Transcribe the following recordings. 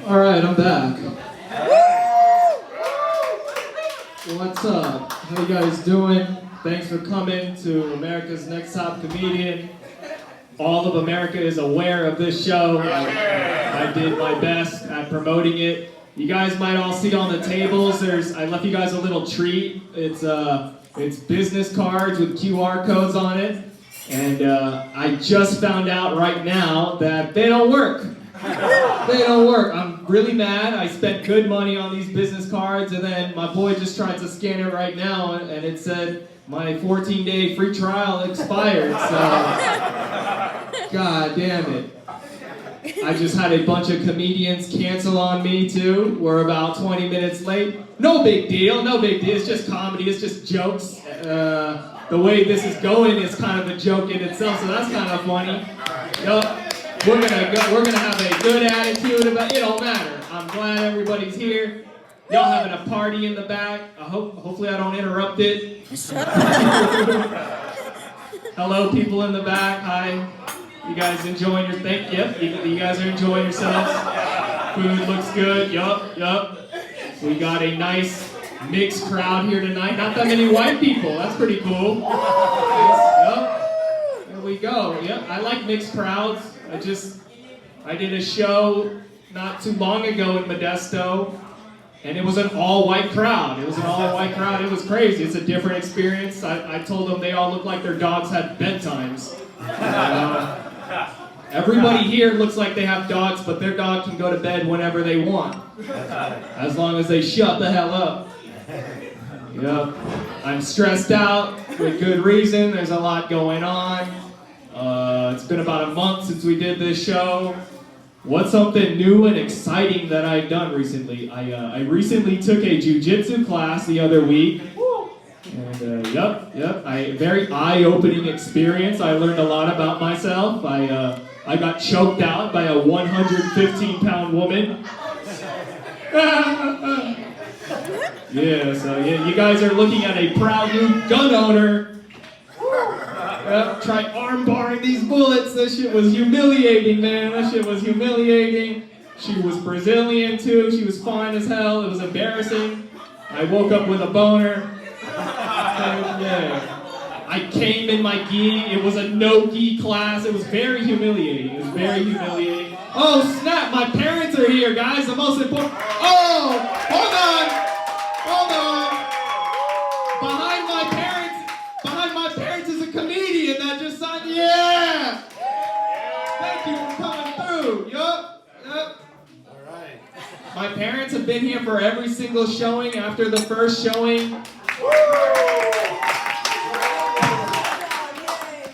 All right, I'm back. What's up? How you guys doing? Thanks for coming to America's Next Top Comedian. All of America is aware of this show. I did my best at promoting it. You guys might all see on the tables, I left you guys a little treat. It's business cards with QR codes on it. And I just found out right now that they don't work. They don't work. I'm really mad. I spent good money on these business cards, and then my boy just tried to scan it right now, and it said my 14-day free trial expired. So, god damn it. I just had a bunch of comedians cancel on me too. We're about 20 minutes late. No big deal. No big deal. It's just comedy. It's just jokes. The way this is going is kind of a joke in itself, so that's kind of funny. Yup. We're gonna have a good attitude about it. Don't matter. I'm glad everybody's here. Y'all having a party in the back. Hopefully I don't interrupt it. Hello, people in the back. Hi. You guys enjoying your thing? Yep. You guys are enjoying yourselves. Food looks good. Yup. We got a nice mixed crowd here tonight. Not that many white people. That's pretty cool. Yup. There we go. Yep. I like mixed crowds. I did a show not too long ago in Modesto, and it was an all-white crowd. It was crazy. It's a different experience. I told them they all look like their dogs had bedtimes. Everybody here looks like they have dogs, but their dog can go to bed whenever they want, as long as they shut the hell up. Yep. I'm stressed out with good reason. There's a lot going on. It's been about a month since we did this show. What's something new and exciting that I've done recently? I recently took a jiu-jitsu class the other week. And very eye-opening experience. I learned a lot about myself. I got choked out by a 115-pound woman. You guys are looking at a proud new gun owner. Try arm barring these bullets. That shit was humiliating, man. That shit was humiliating. She was Brazilian too. She was fine as hell. It was embarrassing. I woke up with a boner. I came in my gi. It was a no-gi class. It was very humiliating. Oh, snap. My parents are here, guys. The most important. Oh, hold on. Behind my parents is a comedian that just signed. Yeah. Thank you for coming through. Yup. All right. My parents have been here for every single showing after the first showing.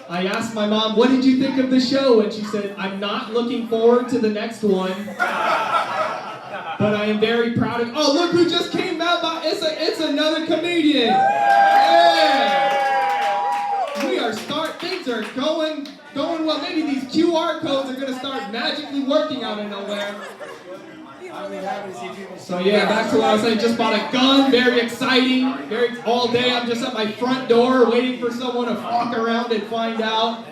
I asked my mom, what did you think of the show? And she said, I'm not looking forward to the next one, but I am very proud of. Oh, look who just came out! It's another comedian. Yeah. Things are going well. Maybe these QR codes are gonna start magically working out of nowhere. So yeah, back to what I was saying. Just bought a gun. Very exciting. All day I'm just at my front door waiting for someone to walk around and find out.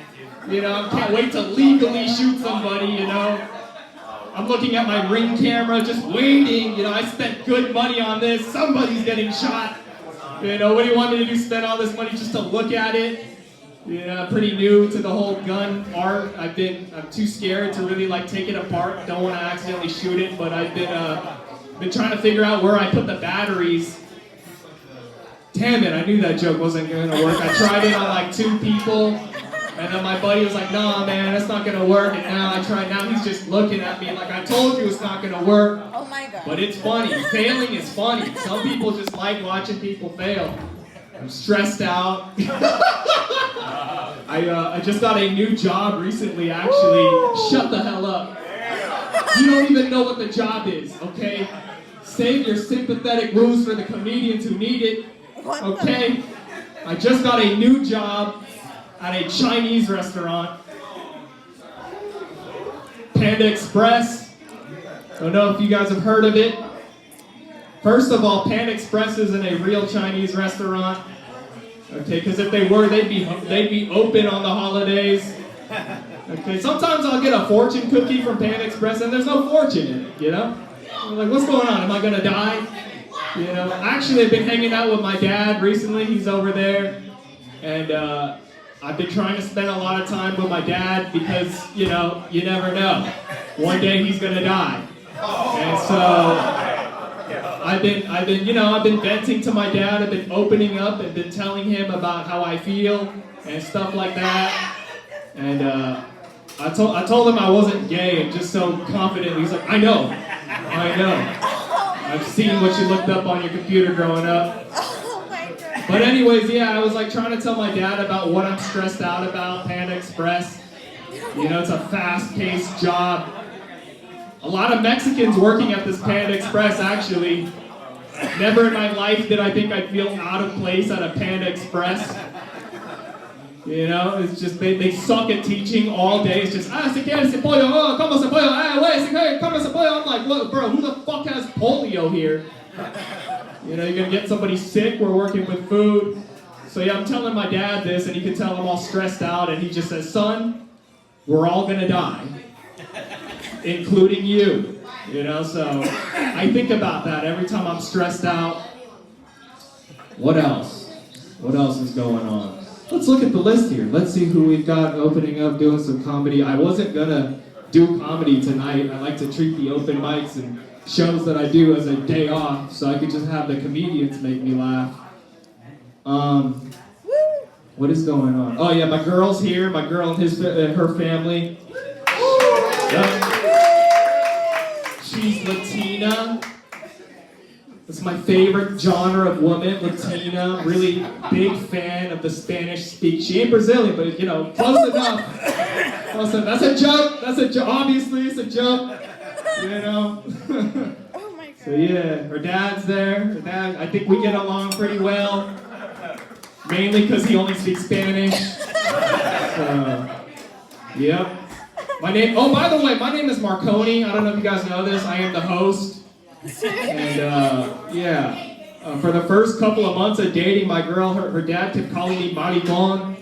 I can't wait to legally shoot somebody. I'm looking at my Ring camera, just waiting. I spent good money on this. Somebody's getting shot. What do you want me to do? Spend all this money just to look at it? Pretty new to the whole gun art. I'm too scared to really take it apart. Don't want to accidentally shoot it, but I've been trying to figure out where I put the batteries. Damn it, I knew that joke wasn't going to work. I tried it on 2 people, and then my buddy was like, nah, man, that's not going to work. And now he's just looking at me like, I told you it's not going to work. Oh my God. But it's funny. Failing is funny. Some people just like watching people fail. I'm stressed out. I just got a new job recently, actually. Shut the hell up. You don't even know what the job is, okay? Save your sympathetic ruse for the comedians who need it, okay? I just got a new job at a Chinese restaurant. Panda Express. Don't know if you guys have heard of it. First of all, Panda Express isn't a real Chinese restaurant. Okay, because if they were, they'd be open on the holidays. Okay, sometimes I'll get a fortune cookie from Panda Express and there's no fortune in it, you know? I'm like, what's going on? Am I gonna die? You know, actually I've been hanging out with my dad recently, he's over there. And I've been trying to spend a lot of time with my dad because, you know, you never know. One day he's gonna die. And so I've been venting to my dad, I've been opening up and been telling him about how I feel and stuff like that. And I told him I wasn't gay, and just so confidently, he's like, I know. I've seen what you looked up on your computer growing up. Oh my God. But anyways, yeah, I was like trying to tell my dad about what I'm stressed out about, Panda Express. You know, it's a fast-paced job. A lot of Mexicans working at this Panda Express, actually. Never in my life did I think I'd feel out of place at a Panda Express. You know, it's just, they suck at teaching all day. It's just, si quieres ese pollo, oh, como ese pollo, güey, si quieres, come ese pollo. I'm like, look, bro, who the fuck has polio here? You know, you're gonna get somebody sick, we're working with food. So yeah, I'm telling my dad this, and he can tell I'm all stressed out, and he just says, son, we're all gonna die, including you. You know, so I think about that every time I'm stressed out. What else? What else is going on? Let's look at the list here. Let's see who we've got opening up, doing some comedy. I wasn't gonna do comedy tonight. I like to treat the open mics and shows that I do as a day off, so I could just have the comedians make me laugh. What is going on? Oh yeah, my girl's here. My girl and her family. Yep. She's Latina. It's my favorite genre of woman, Latina. Really big fan of the Spanish speak. She ain't Brazilian, but you know, close enough. Close enough. That's a joke. That's a joke. Obviously, it's a joke. You know. Oh my God. So yeah, her dad's there. Her dad, I think we get along pretty well. Mainly because he only speaks Spanish. So, yep. My name. Oh, by the way, my name is Marconi. I don't know if you guys know this. I am the host. And yeah, for the first couple of months of dating my girl, her dad kept calling me maricon.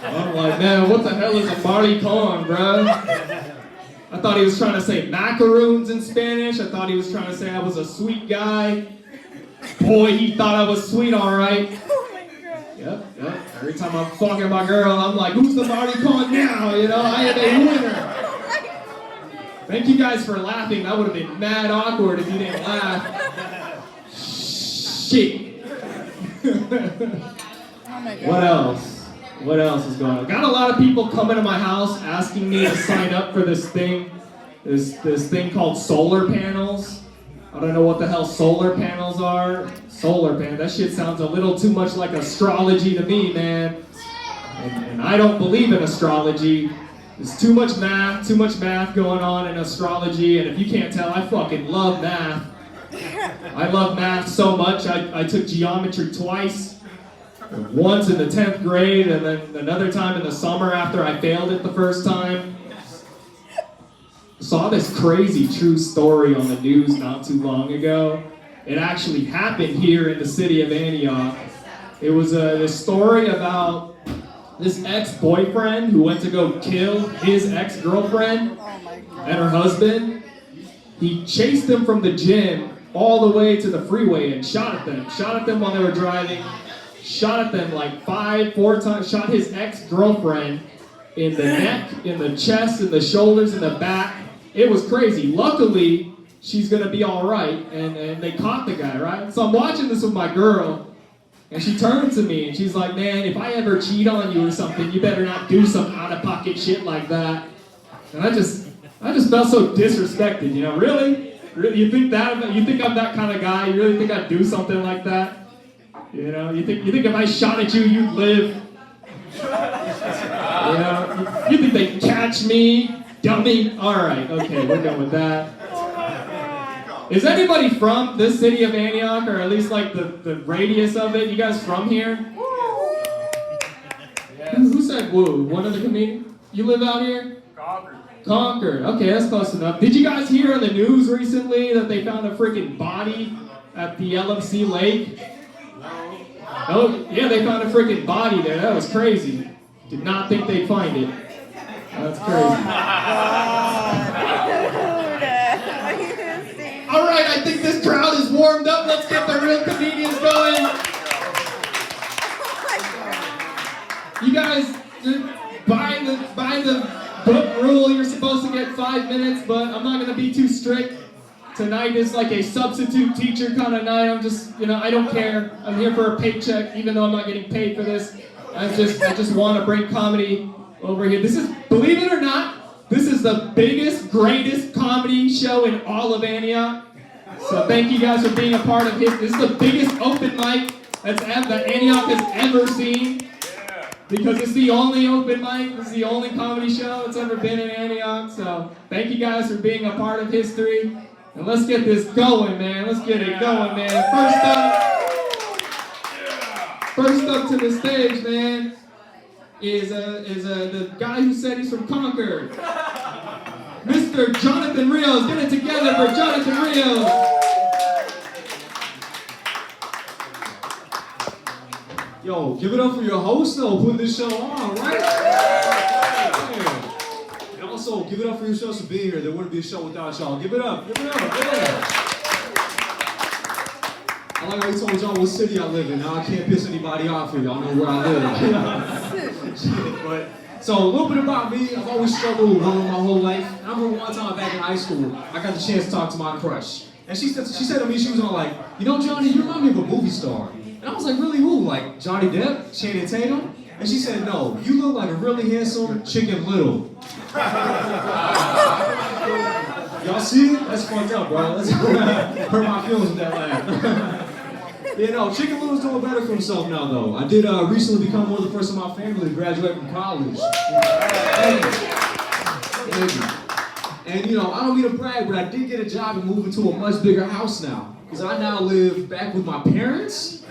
I'm like, man, what the hell is a maricon, bro? I thought he was trying to say macaroons in Spanish. I thought he was trying to say I was a sweet guy. Boy, he thought I was sweet, all right. Oh my God. Yep. Every time I'm fucking my girl, I'm like, who's the maricon now? You know, I am a winner. Thank you guys for laughing. That would have been mad awkward if you didn't laugh. Shit. Oh my God. What else? What else is going on? Got a lot of people coming to my house asking me to sign up for this thing. This thing called solar panels. I don't know what the hell solar panels are. Solar panel. That shit sounds a little too much like astrology to me, man. And I don't believe in astrology. There's too much math going on in astrology, and if you can't tell, I fucking love math. I love math so much, I took geometry twice. Once in the 10th grade, and then another time in the summer after I failed it the first time. Saw this crazy true story on the news not too long ago. It actually happened here in the city of Antioch. It was a story about this ex-boyfriend who went to go kill his ex-girlfriend and her husband. He chased them from the gym all the way to the freeway and shot at them. Shot at them while they were driving. Shot at them like 4 times. Shot his ex-girlfriend in the neck, in the chest, in the shoulders, in the back. It was crazy. Luckily, she's gonna be all right, and they caught the guy, right? So I'm watching this with my girl, and she turned to me, and she's like, man, if I ever cheat on you or something, you better not do some out-of-pocket shit like that. And I just felt so disrespected, you know? Really? You think I'm that kind of guy? You really think I'd do something like that? You know? You think if I shot at you, you'd live? You know? You think they'd catch me? Dummy? Alright, okay, we're done with that. Is anybody from this city of Antioch, or at least like the radius of it? You guys from here? Yes. Who said woo? One of the comedians? You live out here? Concord. Okay, that's close enough. Did you guys hear on the news recently that they found a freaking body at the LMC Lake? Oh, yeah, they found a freaking body there. That was crazy. Did not think they'd find it. That's crazy. All right, I think this crowd is warmed up. Let's get the real comedians going. You guys, by the book rule, you're supposed to get 5 minutes, but I'm not going to be too strict. Tonight is like a substitute teacher kind of night. I'm just, I don't care. I'm here for a paycheck, even though I'm not getting paid for this. I just want to bring comedy over here. This is, believe it or not, this is the biggest, greatest comedy show in all of Antioch. So thank you guys for being a part of it. This is the biggest open mic that Antioch has ever seen. Because it's the only open mic, it's the only comedy show that's ever been in Antioch. So thank you guys for being a part of history. And let's get this going, man. Let's get it going, man. First up to the stage, man, is the guy who said he's from Concord. Mr. Jonathan Rios. Get it together for Jonathan Rios. Yo, give it up for your host, though, putting this show on, right? Yeah. And also, give it up for yourselves for being here. There wouldn't be a show without y'all. Give it up, yeah. I like how you told y'all what city I live in. Now I can't piss anybody off here. Y'all know where I live. But, so, a little bit about me. I've always struggled with women my whole life. I remember one time back in high school, I got the chance to talk to my crush. And she said to me, she was all like, Johnny, you remind me of a movie star. And I was like, really who? Like Johnny Depp? Channing Tatum? And she said, no, you look like a really handsome Chicken Little. Y'all see it? That's fucked up, bro. That's hurt my feelings with that laugh. Chicken Little's doing better for himself now, though. I did recently become one of the first in my family to graduate from college. Thank you. And, I don't mean to brag, but I did get a job and move into a much bigger house now. Because I now live back with my parents.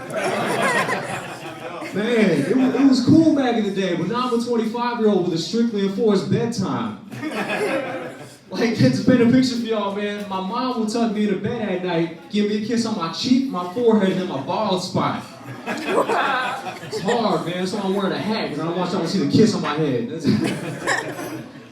Man, it was cool back in the day, but now I'm a 25-year-old with a strictly enforced bedtime. Like, to paint a picture for y'all, man, my mom would tuck me into bed at night, give me a kiss on my cheek, my forehead, and my bald spot. It's hard, man, so I'm wearing a hat, because I don't want y'all to see the kiss on my head.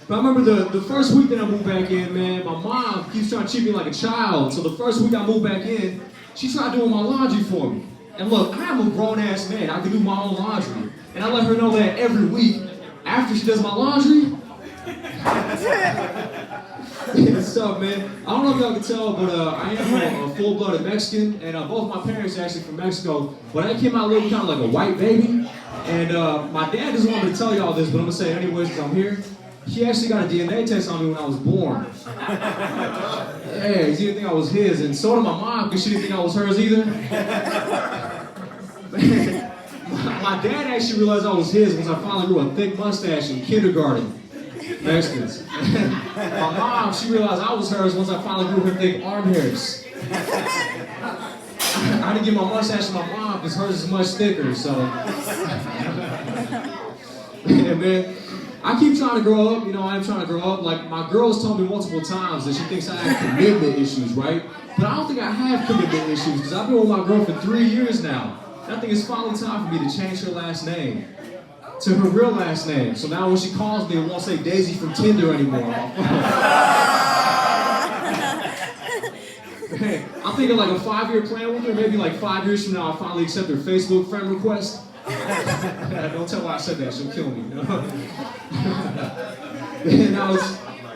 But I remember the first week that I moved back in, man, my mom keeps trying to treat me like a child. So the first week I moved back in, she tried doing my laundry for me. And look, I am a grown-ass man. I can do my own laundry. And I let her know that every week, after she does my laundry, it's tough, man. I don't know if y'all can tell, but I am a full-blooded Mexican, and both my parents are actually from Mexico. But I came out looking kind of like a white baby. And my dad doesn't want me to tell y'all this, but I'm going to say it anyways because I'm here. He actually got a DNA test on me when I was born. Yeah, he didn't think I was his, and so did my mom, because she didn't think I was hers either. My dad actually realized I was his once I finally grew a thick mustache in kindergarten. Mexicans. My mom, she realized I was hers once I finally grew her thick arm hairs. I didn't give my mustache to my mom because hers is much thicker, so. Yeah, man. I keep trying to grow up, I am trying to grow up. Like, my girl's told me multiple times that she thinks I have commitment issues, right? But I don't think I have commitment issues because I've been with my girl for 3 years now. And I think it's finally time for me to change her last name to her real last name. So now when she calls me, it won't say Daisy from Tinder anymore. Man, I'm thinking like a 5-year plan with her. Maybe like 5 years from now, I'll finally accept her Facebook friend request. Don't tell her I said that, she'll kill me. Man,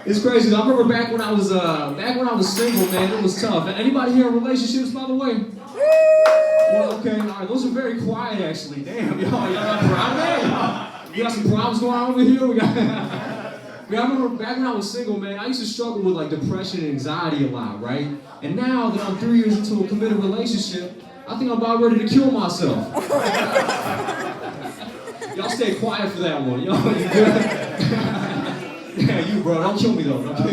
it's crazy. I remember back when I was single, man, it was tough. Anybody here in relationships, by the way? Well, okay, all right, those are very quiet, actually. Damn, y'all got problems? We got some problems going on over here? I remember back when I was single, man, I used to struggle with like depression and anxiety a lot, right? And now that I'm 3 years into a committed relationship, I think I'm about ready to kill myself. Y'all stay quiet for that one. Y'all, you good? Yeah, you, bro. Don't kill me, though. Don't kill me.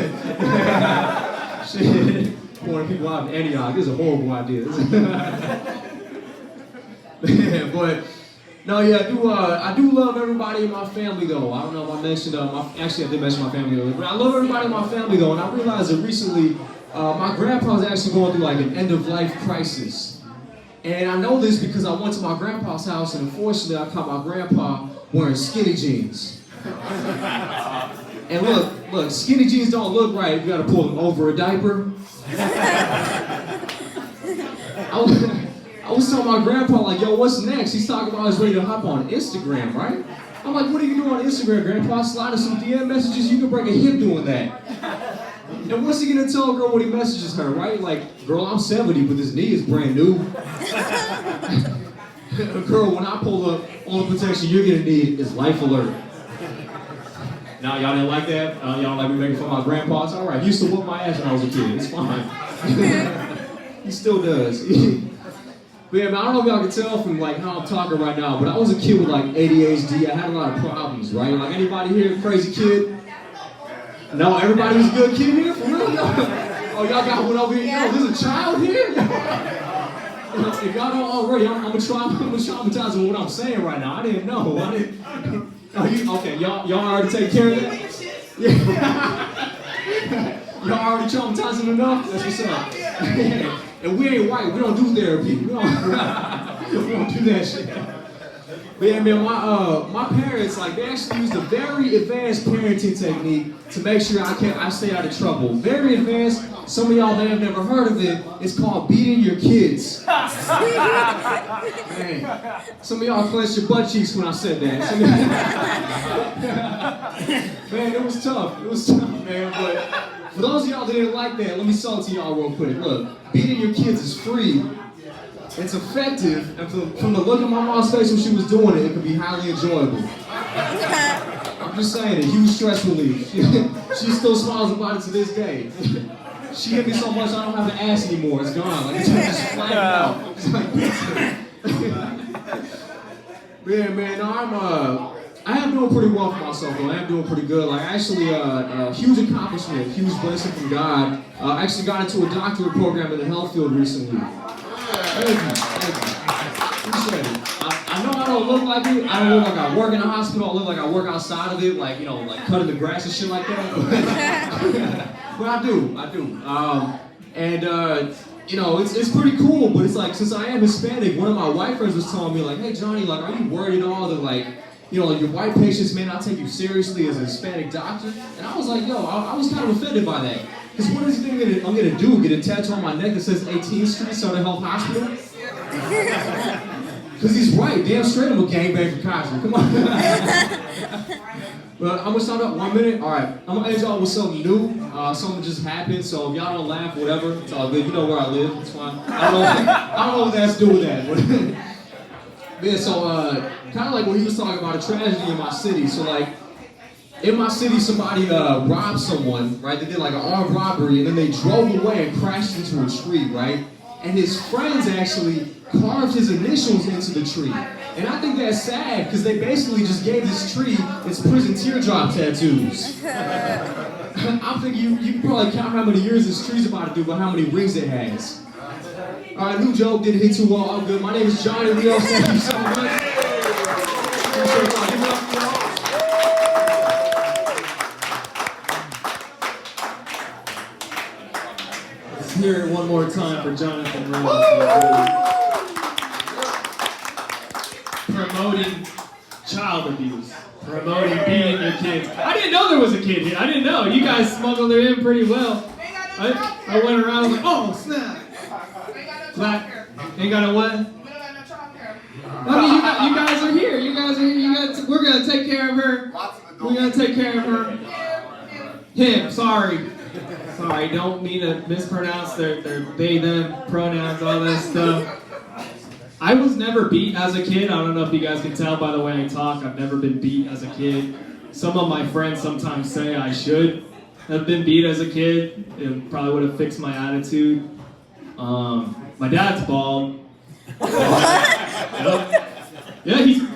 Shit. Pouring people out in Antioch. This is a horrible idea. Man, but, no, yeah, I do love everybody in my family, though. I don't know if I mentioned, actually, I did mention my family earlier, but I love everybody in my family, though, and I realized that recently, my grandpa was actually going through, like, an end-of-life crisis. And I know this because I went to my grandpa's house and unfortunately I caught my grandpa wearing skinny jeans. And look, skinny jeans don't look right. You gotta pull them over a diaper. I was telling my grandpa, like, yo, what's next? He's talking about he's ready to hop on Instagram, right? I'm like, what are you doing on Instagram, Grandpa? Sliding some DM messages? You can break a hip doing that. And what's he gonna tell a girl when he messages her, right? Like, girl, I'm 70, but this knee is brand new. Girl, when I pull up, all the protection you're gonna need is Life Alert. Now, y'all didn't like that? Y'all don't like me making fun of my grandpa? It's all right. He used to whoop my ass when I was a kid. It's fine. He still does. But yeah, man, I don't know if y'all can tell from like how I'm talking right now, but I was a kid with like ADHD. I had a lot of problems, right? Like anybody here, crazy kid? No, everybody was a good kid here? For real? Oh, y'all got one over here? Yeah. Yo, there's a child here? If y'all don't already, I'm traumatized with what I'm saying right now. I didn't know. Okay, y'all already take care of that? Yeah. Y'all already traumatizing enough? That's what's up. And we ain't white. We don't do therapy. We don't do that shit. But yeah, man, my parents, like, they actually used a very advanced parenting technique to make sure I stay out of trouble. Very advanced. Some of y'all may have never heard of it. It's called beating your kids. Man, some of y'all clenched your butt cheeks when I said that. Man, it was tough. It was tough, man. But for those of y'all that didn't like that, let me sell it to y'all real quick. Look, beating your kids is free. It's effective, and from the look of my mom's face when she was doing it, it could be highly enjoyable. I'm just saying, a huge stress relief. She still smiles about it to this day. She hit me so much I don't have an ass anymore. It's gone. Like it's just flattened out. It's like yeah, man. No, I am doing pretty well for myself, though. I am doing pretty good. Like, actually, huge accomplishment, huge blessing from God. I actually got into a doctorate program in the health field recently. Thank you. Appreciate it. I know I don't look like it. I don't look like I work in a hospital. I look like I work outside of it, like, you know, like cutting the grass and shit like that. But I do. You know, it's pretty cool, but it's like, since I am Hispanic, one of my white friends was telling me, like, hey, Johnny, like, are you worried at all that, like, you know, like your white patients may not take you seriously as a Hispanic doctor? And I was like, yo, I was kind of offended by that. Because what is he thinking I'm going to do? Get a tattoo on my neck that says 18th Street Southern Health Hospital? Because he's right. Damn straight I'm a gangbang for Kaiser. Come on. But I'm going to start up 1 minute. All right. I'm going to end y'all with something new. Something just happened. So if y'all don't laugh, whatever, it's all good. You know where I live. It's fine. I don't know what that's to do with that. But yeah, so kind of like when he was talking about a tragedy in my city. So like, in my city, somebody robbed someone, right? They did like an armed robbery, and then they drove away and crashed into a tree, right? And his friends actually carved his initials into the tree. And I think that's sad, because they basically just gave this tree its prison teardrop tattoos. I'm thinking you can probably count how many years this tree's about to do, but how many rings it has. All right, new joke, didn't hit too well. I'm good. My name is Johnny Rios. Thank you so much. Let's hear it one more time for Jonathan Rios. Promoting child abuse. Promoting beating your kids. I didn't know there was a kid here. I didn't know. You guys smuggled it in pretty well. I went around like, oh, snap. Ain't got a what? I mean, you guys are here. We're gonna take care of her. We're gonna take care of her. Him. Sorry. Don't mean to mispronounce their they them pronouns, all that stuff. I was never beat as a kid. I don't know if you guys can tell by the way I talk. I've never been beat as a kid. Some of my friends sometimes say I should have been beat as a kid. It probably would have fixed my attitude. My dad's bald. Yeah, he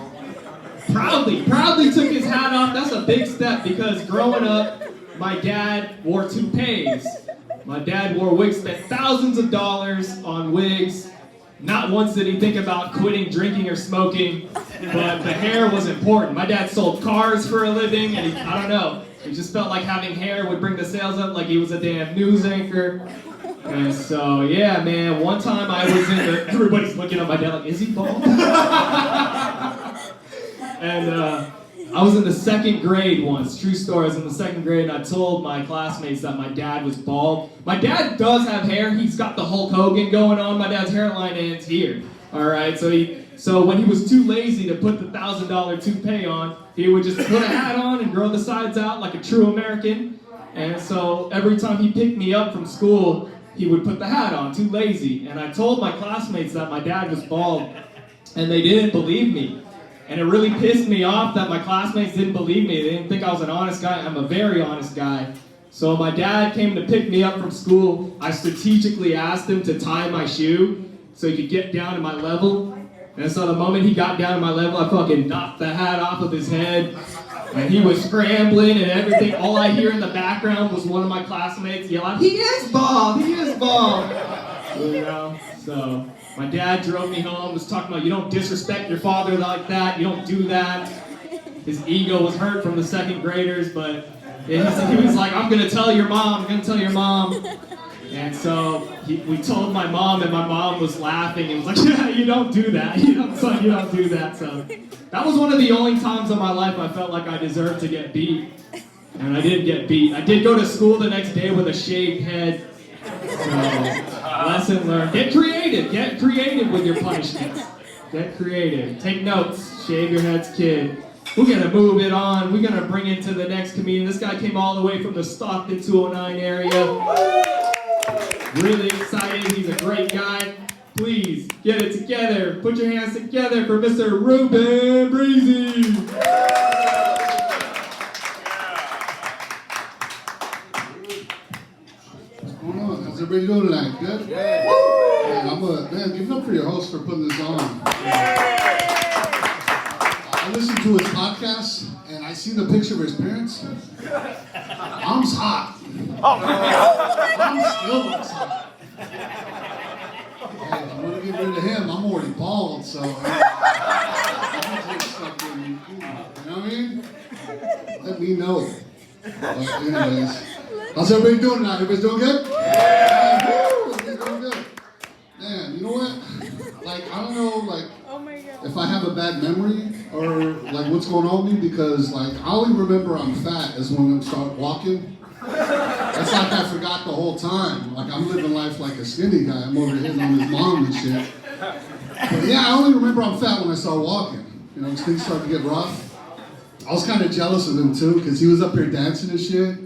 proudly took his hat off. That's a big step, because growing up, my dad wore toupees. My dad wore wigs, spent thousands of dollars on wigs. Not once did he think about quitting drinking or smoking, but the hair was important. My dad sold cars for a living, and I don't know. He just felt like having hair would bring the sales up, like he was a damn news anchor. And so, yeah, man, one time I was in the, everybody's looking at my dad like, is he bald? And I was in the second grade once, true story, I was in the second grade and I told my classmates that my dad was bald. My dad does have hair, he's got the Hulk Hogan going on, my dad's hairline ends here. Alright, so when he was too lazy to put the $1,000 toupee on, he would just put a hat on and grow the sides out like a true American. And so every time he picked me up from school, he would put the hat on, too lazy. And I told my classmates that my dad was bald, and they didn't believe me. And it really pissed me off that my classmates didn't believe me. They didn't think I was an honest guy. I'm a very honest guy. So my dad came to pick me up from school. I strategically asked him to tie my shoe so he could get down to my level. And so the moment he got down to my level, I fucking knocked the hat off of his head. And he was scrambling and everything. All I hear in the background was one of my classmates yell out, "He is bald! He is bald!" You know, so my dad drove me home, was talking about, you don't disrespect your father like that, you don't do that. His ego was hurt from the second graders, but he was like, I'm gonna tell your mom, I'm gonna tell your mom. And so we told my mom, and my mom was laughing and was like, yeah, you don't do that, son, you don't do that. So that was one of the only times in my life I felt like I deserved to get beat. And I did get beat. I did go to school the next day with a shaved head. So, lesson learned. Get creative with your punishments. Get creative. Take notes. Shave your heads, kid. We're gonna move it on. We're gonna bring it to the next comedian. This guy came all the way from the Stockton 209 area. Really excited. He's a great guy. Please get it together. Put your hands together for Mr. Ruben Breezy. How's everybody doing tonight? Good? Yeah. Man, give it up for your host for putting this on. I listened to his podcast, and I seen the picture of his parents. Mom's hot. Mom still looks hot. Hey, I'm gonna get rid of him. I'm already bald, so you know what I mean? Let me know. But anyways, how's everybody doing tonight? Everybody's doing good? Yeah. Everybody's doing good. Man, you know what? Like, I don't know, like, Oh my god. if I have a bad memory or like what's going on with me, because like I only remember I'm fat is when I start walking. It's like I forgot the whole time. Like I'm living life like a skinny guy. I'm over hitting on his mom and shit. But yeah, I only remember I'm fat when I start walking. You know, things start to get rough. I was kind of jealous of him too, because he was up here dancing and shit.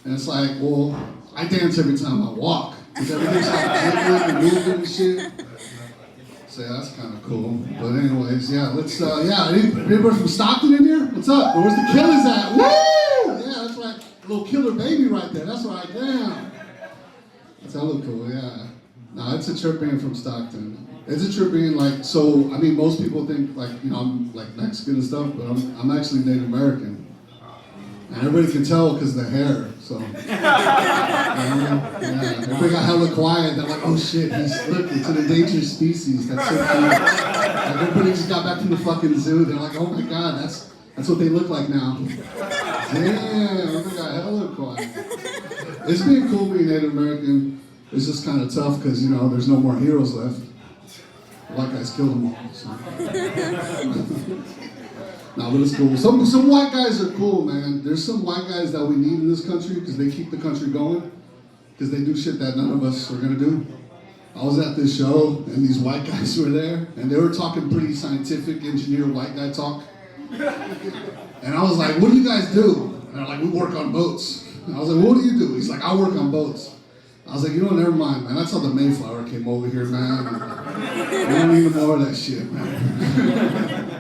And it's like, well, I dance every time I walk. Because everything's like jiggling and moving and shit. So yeah, that's kind of cool. But anyways, yeah, let's, anybody from Stockton in here? What's up? Where's the killers at? Woo! Yeah, that's right. A little killer baby right there. That's right. Damn. That's hella cool, yeah. Nah, it's a trip being from Stockton. It's a trip being like, so, I mean, most people think like, you know, I'm like Mexican and stuff, but I'm actually Native American. And everybody can tell because of the hair, so. Yeah, everybody got hella quiet. They're like, oh shit, look, it's an endangered species. That's so cute. Like, everybody just got back from the fucking zoo. They're like, oh my god, that's what they look like now. Damn, everybody got hella quiet. It's been cool being Native American. It's just kind of tough because, you know, there's no more heroes left. White guys killed them all, so. No, but it's cool. Some white guys are cool, man. There's some white guys that we need in this country because they keep the country going. Because they do shit that none of us are gonna do. I was at this show and these white guys were there and they were talking pretty scientific engineer white guy talk. And I was like, what do you guys do? And they're like, we work on boats. And I was like, well, what do you do? He's like, I work on boats. I was like, you know, never mind, man. That's how the Mayflower came over here, man. We don't need more of that shit, man.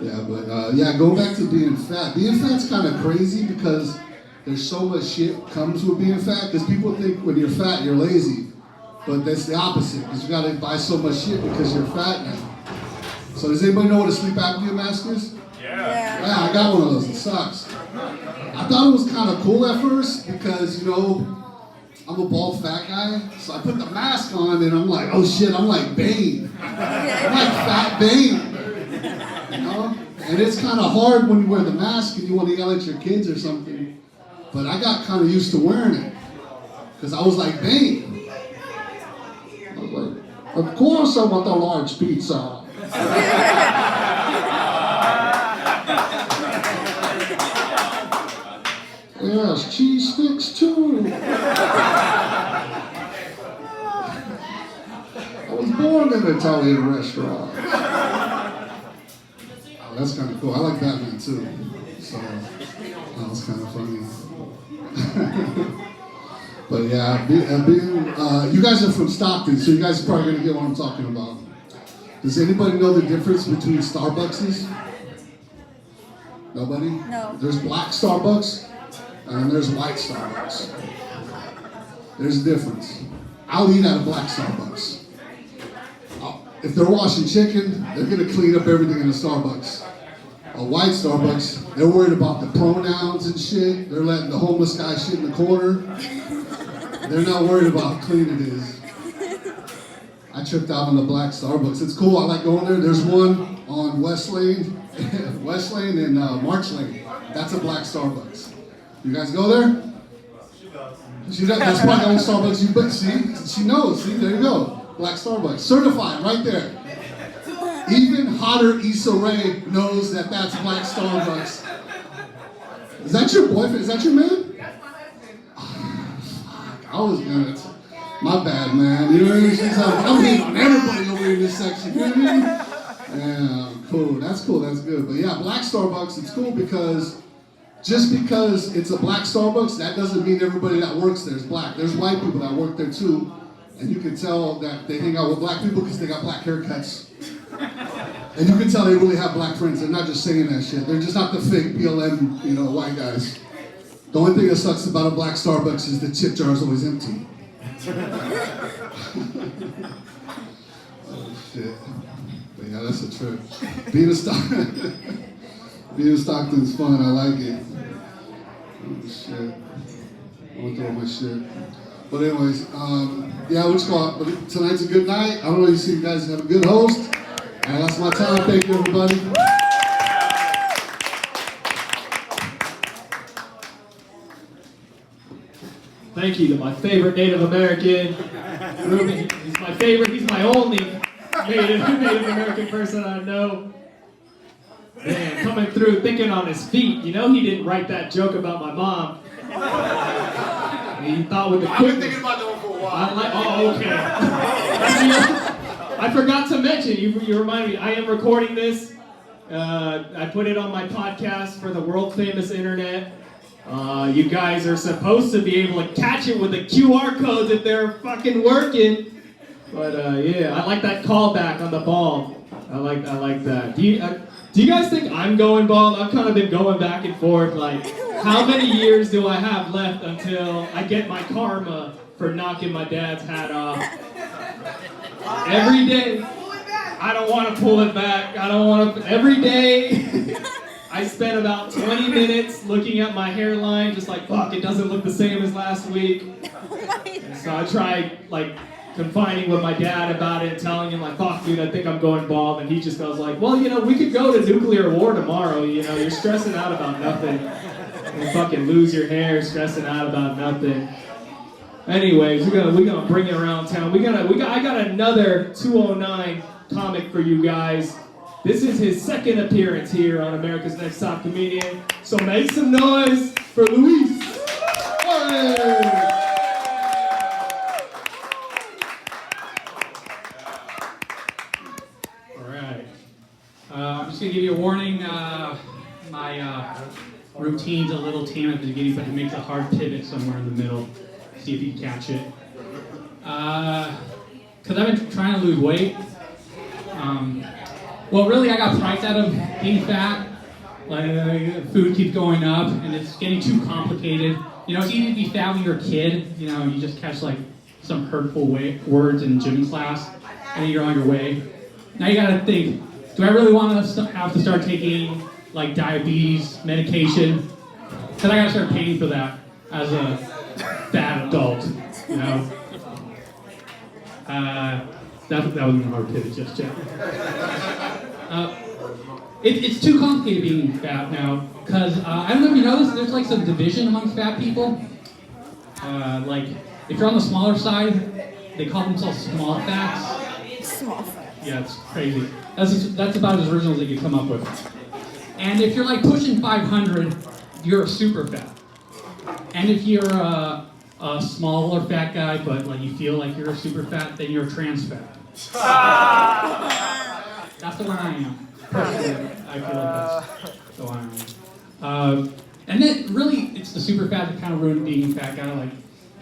Yeah, but yeah, going back to being fat. Being fat's kind of crazy because there's so much shit comes with being fat. Because people think when you're fat, you're lazy. But that's the opposite, because you gotta buy so much shit because you're fat now. So does anybody know what a sleep apnea mask is? Yeah. Yeah, I got one of those. It sucks. I thought it was kind of cool at first because, you know, I'm a bald fat guy. So I put the mask on and I'm like, oh shit, I'm like Bane. I'm like Fat Bane. You know? And it's kind of hard when you wear the mask and you want to yell at your kids or something. But I got kind of used to wearing it. Because I was like Bane. Of course I want a large pizza. Yes, cheese sticks too. I was born in an Italian restaurant. Oh, that's kind of cool. I like Batman too. So that was kind of funny. But yeah, you guys are from Stockton, so you guys are probably gonna get what I'm talking about. Does anybody know the difference between Starbuckses? Nobody? No. There's black Starbucks and there's white Starbucks. There's a difference. I'll eat at a black Starbucks. If they're washing chicken, they're gonna clean up everything in a Starbucks. A white Starbucks, they're worried about the pronouns and shit. They're letting the homeless guy shit in the corner. They're not worried about how clean it is. I tripped out on the black Starbucks. It's cool, I like going there. There's one on West Lane, West Lane and March Lane. That's a black Starbucks. You guys go there? She does. That's probably the only Starbucks you bet. See, she knows. See, there you go. Black Starbucks, certified right there. Even hotter Issa Rae knows that that's black Starbucks. Is that your boyfriend? Is that your man? I was gonna. My bad, man. You know what I mean? I'm hitting on everybody over in this section. You know what I mean? Yeah, cool. That's cool. That's good. But yeah, black Starbucks. It's cool because just because it's a black Starbucks, that doesn't mean everybody that works there is black. There's white people that work there too, and you can tell that they hang out with black people because they got black haircuts. And you can tell they really have black friends. They're not just saying that shit. They're just not the fake BLM, white guys. The only thing that sucks about a black Starbucks is the tip jar is always empty. Oh shit. But yeah, that's a trip. Being in Stockton's fun. I like it. Oh shit. I went through all my shit. But anyways, yeah, what's called? But tonight's a good night. I don't know. You see, you guys have a good host. And that's my time. Thank you, everybody. Thank you to my favorite Native American, Ruben. He's my favorite. He's my only Native American person I know. Man, coming through, thinking on his feet. You know he didn't write that joke about my mom. He thought with the quickness. I've been thinking about that one for a while. Oh, okay. I forgot to mention, you reminded me, I am recording this. I put it on my podcast for the world famous internet. You guys are supposed to be able to catch it with the QR codes if they're fucking working. But yeah, I like that callback on the bald. I like that. Do you guys think I'm going bald? I've kind of been going back and forth. Like, how many years do I have left until I get my karma for knocking my dad's hat off? Every day. I don't want to pull it back. I don't want to. Every day. I spent about 20 minutes looking at my hairline, just like, fuck, it doesn't look the same as last week. And so I tried, like, confining with my dad about it, telling him, like, fuck, dude, I think I'm going bald. And he just goes like, well, we could go to nuclear war tomorrow. You're stressing out about nothing. You fucking lose your hair, stressing out about nothing. Anyways, we're gonna bring it around town. I got another 209 comic for you guys. This is his second appearance here on America's Next Top Comedian. So make some noise for Luis. Hey! All right. I'm just gonna give you a warning. My routine's a little tame at the beginning, but it makes a hard pivot somewhere in the middle. See if you can catch it. Because I've been trying to lose weight. Well, really, I got priced out of being fat. Like, food keeps going up, and it's getting too complicated. It's easy to be fat when you're a kid. You just catch like some hurtful words in gym class, and then you're on your way. Now you gotta think: do I really want to have to start taking like diabetes medication? Because I gotta start paying for that as a fat adult. That wasn't a hard pivot just yet. It's too complicated being fat now, because I don't know if you know this, there's like some division among fat people. Like, if you're on the smaller side, they call themselves small fats. Small fat. Yeah, it's crazy. That's about as original as they could come up with. And if you're like pushing 500, you're a super fat. And if you're a smaller fat guy, but like you feel like you're a super fat, then you're trans fat. That's the one I am. Personally, I feel like that's the one I am. And then really, it's the super fat that kind of ruined being a fat guy.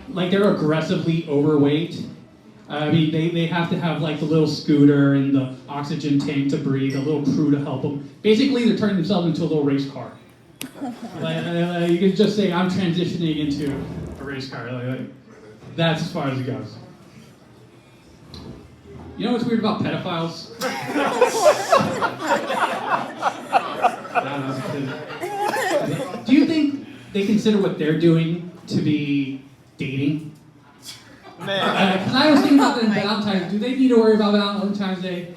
Like they're aggressively overweight. I mean, they have to have like the little scooter and the oxygen tank to breathe, a little crew to help them. Basically, they're turning themselves into a little race car. You can just say, I'm transitioning into a race car. That's as far as it goes. You know what's weird about pedophiles? Do you think they consider what they're doing to be dating? Because I was thinking about that in Valentine's. Do they need to worry about Valentine's Day?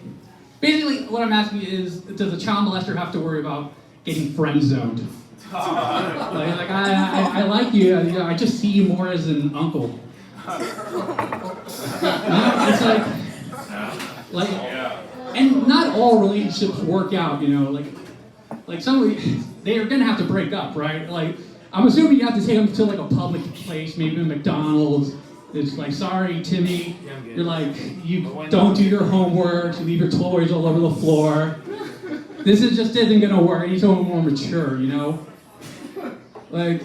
Basically, what I'm asking is, does a child molester have to worry about getting friend zoned? I like you. I just see you more as an uncle. It's and not all relationships work out. Like some, they are gonna have to break up, right? Like, I'm assuming you have to take them to like a public place, maybe a McDonald's. It's like, sorry, Timmy, you're like, you don't do your homework, you leave your toys all over the floor. This just isn't gonna work. He's a little more mature, you know? All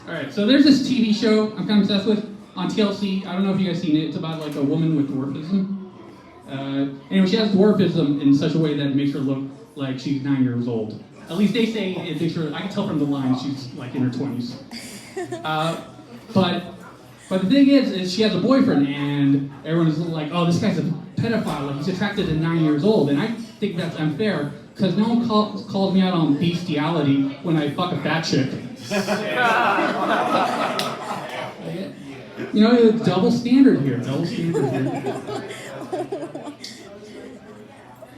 right, so there's this TV show I'm kind of obsessed with on TLC. I don't know if you guys seen it. It's about like a woman with dwarfism. Anyway, she has dwarfism in such a way that it makes her look like she's 9 years old. At least they say it makes her, I can tell from the lines she's like in her 20s. But the thing is she has a boyfriend, and everyone's like, oh, this guy's a pedophile, like he's attracted to 9 years old. And I think that's unfair, because no one calls me out on bestiality when I fuck a fat chick. You know, double standard here.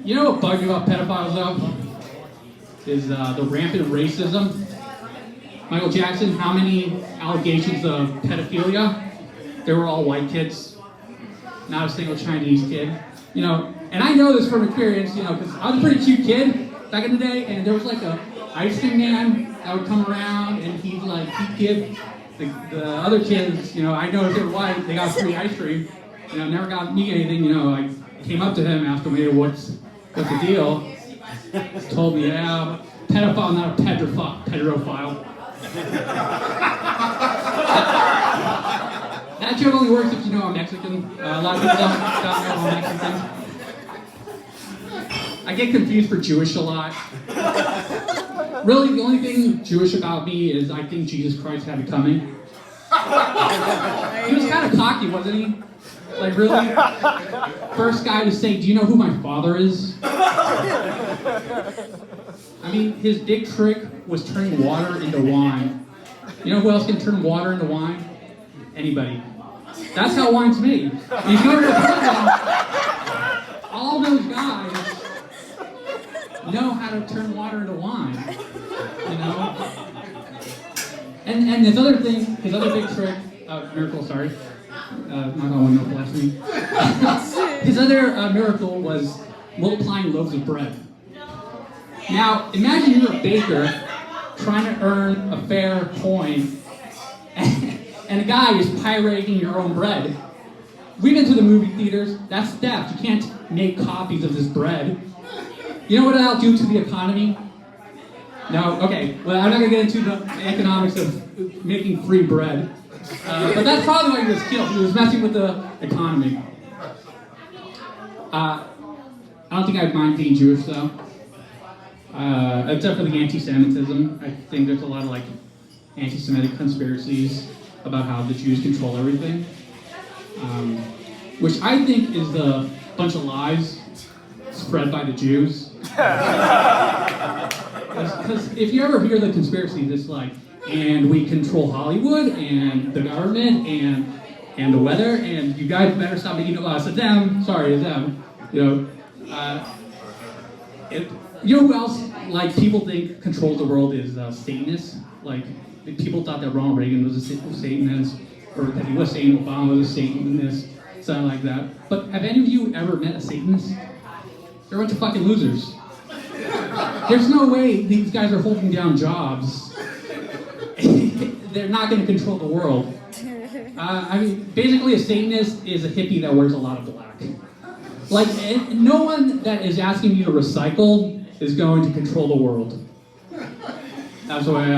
You know what bugs me about pedophiles though? Is the rampant racism. Michael Jackson, how many allegations of pedophilia? They were all white kids. Not a single Chinese kid. You know, and I know this from experience, you know, because I was a pretty cute kid back in the day, and there was like a ice cream man that would come around, and he'd give the other kids, you know, I noticed they were white, they got free ice cream. You know, never got me anything, you know. I came up to him, asked him, hey, what's the deal? He told me, yeah, I'm a pedophile, not a pedophile. That joke only works if you know I'm Mexican. A lot of people don't know I'm Mexican. I get confused for Jewish a lot. Really, the only thing Jewish about me is I think Jesus Christ had it coming. He was kind of cocky, wasn't he? Like, really? First guy to say, do you know who my father is? I mean, his big trick was turning water into wine. You know who else can turn water into wine? Anybody. That's how wine's made. And if you go to the prison, all those guys know how to turn water into wine. You know? And his other thing, his other big trick, miracle, sorry. Not going no blasphemy. His other miracle was multiplying loaves of bread. Now, imagine you're a baker trying to earn a fair coin, and a guy is pirating your own bread. We've been to the movie theaters. That's theft. You can't make copies of this bread. You know what that'll do to the economy? No? Okay. Well, I'm not going to get into the economics of making free bread. But that's probably why he was killed. He was messing with the economy. I don't think I'd mind being Jewish, though. Except for the anti-Semitism. I think there's a lot of like anti-Semitic conspiracies about how the Jews control everything. Which I think is a bunch of lies spread by the Jews. Because if you ever hear the conspiracies, it's like, and we control Hollywood, and the government, and the weather, and you guys better stop making it's them. Sorry, it's them. You know, you know who else, like, people think controls the world is Satanists? Like, people thought that Ronald Reagan was a Satanist, or that he was Satan, Obama was a Satanist. something like that. But have any of you ever met a Satanist? They're a bunch of fucking losers. There's no way these guys are holding down jobs. They're not going to control the world. I mean, basically, a Satanist is a hippie that wears a lot of black. Like, no one that is asking you to recycle is going to control the world. That's the way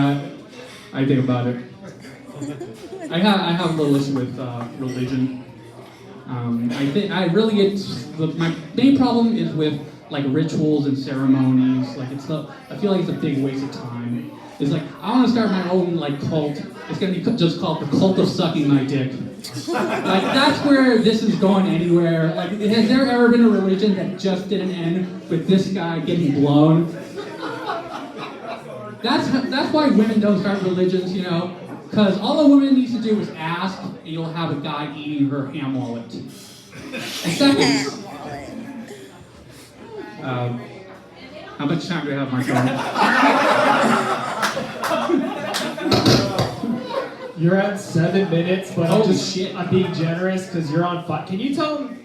I think about it. I have a little issue with religion. I really get my main problem is with like rituals and ceremonies. Like I feel like it's a big waste of time. It's like I want to start my own like cult. It's gonna be just called the cult of sucking my dick. Like that's where this is going anywhere. Like has there ever been a religion that just didn't end with this guy getting blown? That's why women don't start religions, you know, because all a woman needs to do is ask, and you'll have a guy eating her ham wallet. In seconds. How much time do I have, Marco? You're at 7 minutes, but Holy shit. I'm being generous because you're on 5. Can you tell them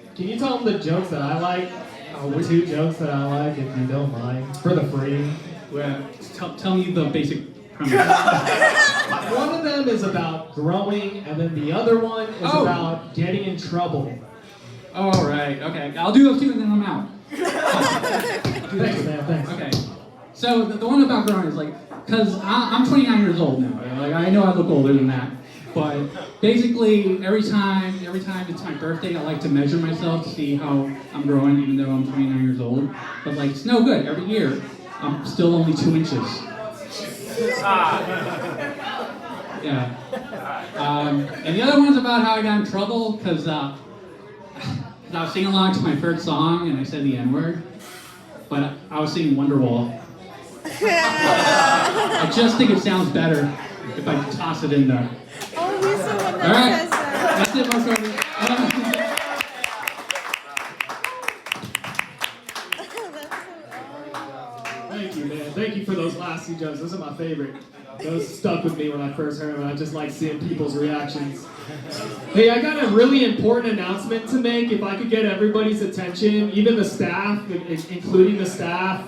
the jokes that I like? Oh, 2 jokes that I like, if you don't mind, for the free. Well, tell me the basic premise. One of them is about growing, and then the other one is about getting in trouble. All right, okay. I'll do those 2 and then I'm out. Thanks, man. Thanks. Okay. So the one about growing is like, because I'm 29 years old now. Like I know I look older than that, but basically every time it's my birthday, I like to measure myself to see how I'm growing, even though I'm 29 years old. But like it's no good. Every year, I'm still only 2 inches. Yeah. And the other one's about how I got in trouble because I was singing along to my first song and I said the N-word, but I was singing Wonderwall. I just think it sounds better if I toss it in there. Oh, he's the one that All right, says that. that's it, Marco. Thank you, man. Thank you for those last 2 jokes. Those are my favorite. Those stuck with me when I first heard them. I just like seeing people's reactions. Hey, I got a really important announcement to make. If I could get everybody's attention, even the staff, including the staff.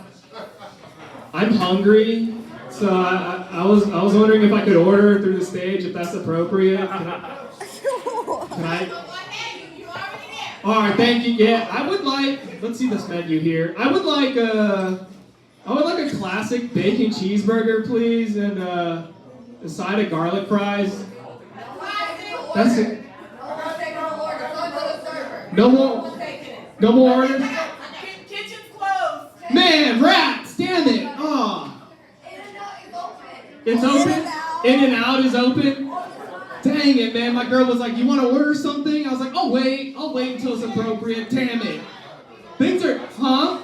I'm hungry, so I was wondering if I could order through the stage, if that's appropriate. Can I? All right, thank you. Yeah, I would like. Let's see this menu here. I would like a classic bacon cheeseburger, please, and a side of garlic fries. That's it. No more orders. Kitchen's closed. Man, rats! Damn it! Oh. It's open. In-N-Out is open. Dang it, man! My girl was like, "You want to order something?" I was like, "I'll wait until it's appropriate." Damn it! Things are, huh?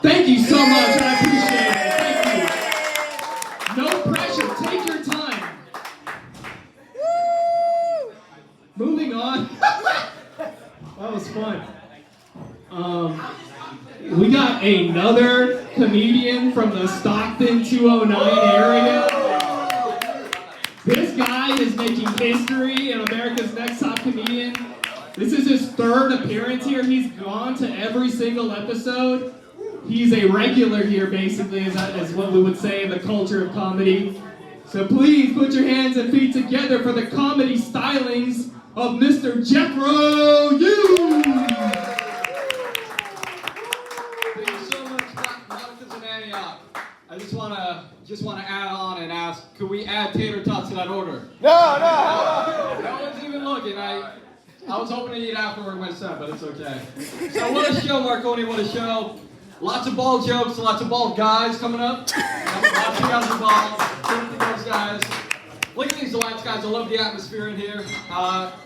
Thank you so much. I appreciate it. Thank you. No pressure. Take your time. Moving on. That was fun. We got another comedian from the Stockton 209 area. This guy is making history in America's Next Top Comedian. This is his 3rd appearance here. He's gone to every single episode. He's a regular here, basically, is what we would say in the culture of comedy. So please put your hands and feet together for the comedy stylings of Mr. Jeffro Hughes. Thank you so much, Monicas and Antioch. I just wanna add on and ask, could we add tater tots to that order? No one's even looking. I was hoping to eat afterward my set, but it's okay. So what a show, Marconi, what a show. Lots of bald jokes, lots of bald guys coming up. Lots of guys are bald. Look at those guys. Look at these lights, guys. I love the atmosphere in here.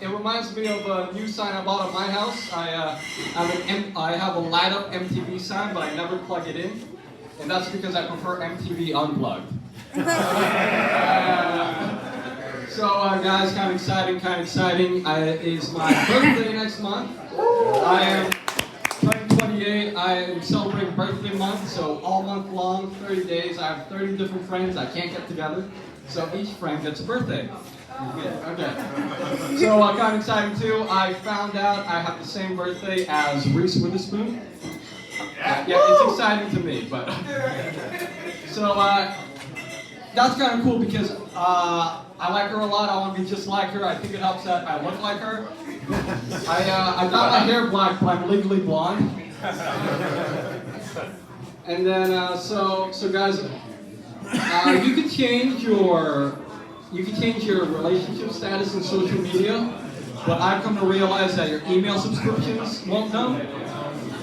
It reminds me of a new sign I bought at my house. I have a light up MTV sign, but I never plug it in. And that's because I prefer MTV unplugged. So guys, kind of exciting. It's my birthday next month. I am turning 28. I am celebrating birthday month, so all month long, 30 days, I have 30 different friends I can't get together. So each friend gets a birthday. Okay. So kind of exciting too. I found out I have the same birthday as Reese Witherspoon. Yeah, it's exciting to me, but so that's kind of cool because I like her a lot. I want to be just like her. I think it helps that I look like her. I got my hair black, but I'm legally blonde. And then so guys, you can change your relationship status in social media, but I've come to realize that your email subscriptions won't know,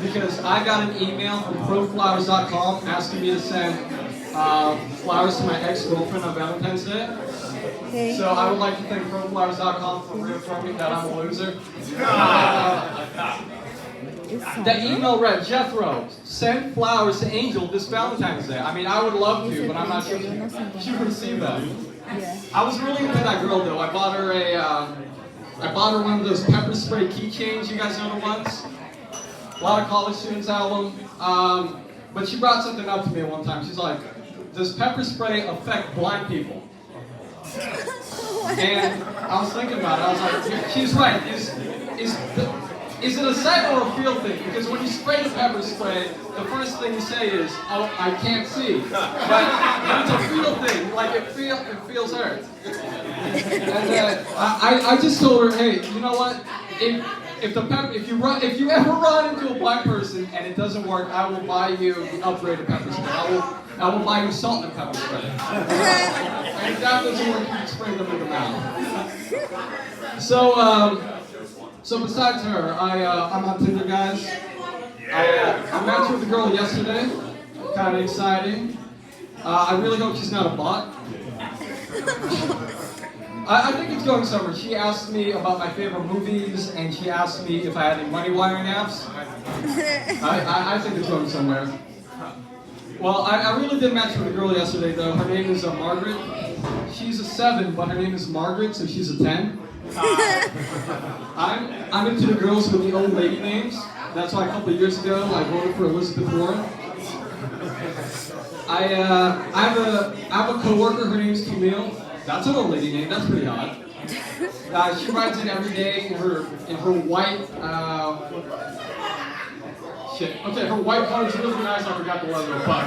because I got an email from proflowers.com asking me to send flowers to my ex-girlfriend on Valentine's Day. Okay. So I would like to thank proflowers.com for reaffirming that I'm a loser. The email read, Jethro, send flowers to Angel this Valentine's Day. I mean, I would love to, but I'm not sure she would receive that. Yeah. I was really into that girl though. I bought her one of those pepper spray keychains. You guys know the ones? A lot of college students have them. But she brought something up to me one time. She's like, does pepper spray affect blind people? And I was thinking about it. I was like, she's right. Is it a sight or a feel thing? Because when you spray the pepper spray, the first thing you say is, "Oh, I can't see." But it's a feel thing. Like it feels hurt. And I just told her, hey, you know what? If you ever run into a blind person and it doesn't work, I will buy you the upgraded pepper spray. I will buy you salt and pepper spray. And if that doesn't work, you can spray them in the mouth. So besides her, I'm on Tinder, guys. I matched with a girl yesterday. Kind of exciting. I really hope she's not a bot. I think it's going somewhere. She asked me about my favorite movies, and she asked me if I had any money wiring apps. I think it's going somewhere. Well, I really did match with a girl yesterday, though. Her name is Margaret. She's a 7, but her name is Margaret, so she's a 10. I'm into the girls with the old lady names. That's why a couple of years ago I voted for Elizabeth Warren. I have a coworker. Her name's Camille. That's an old lady name. That's pretty odd. She rides in every day in her white. Okay, her white car is really nice. I forgot the leather part.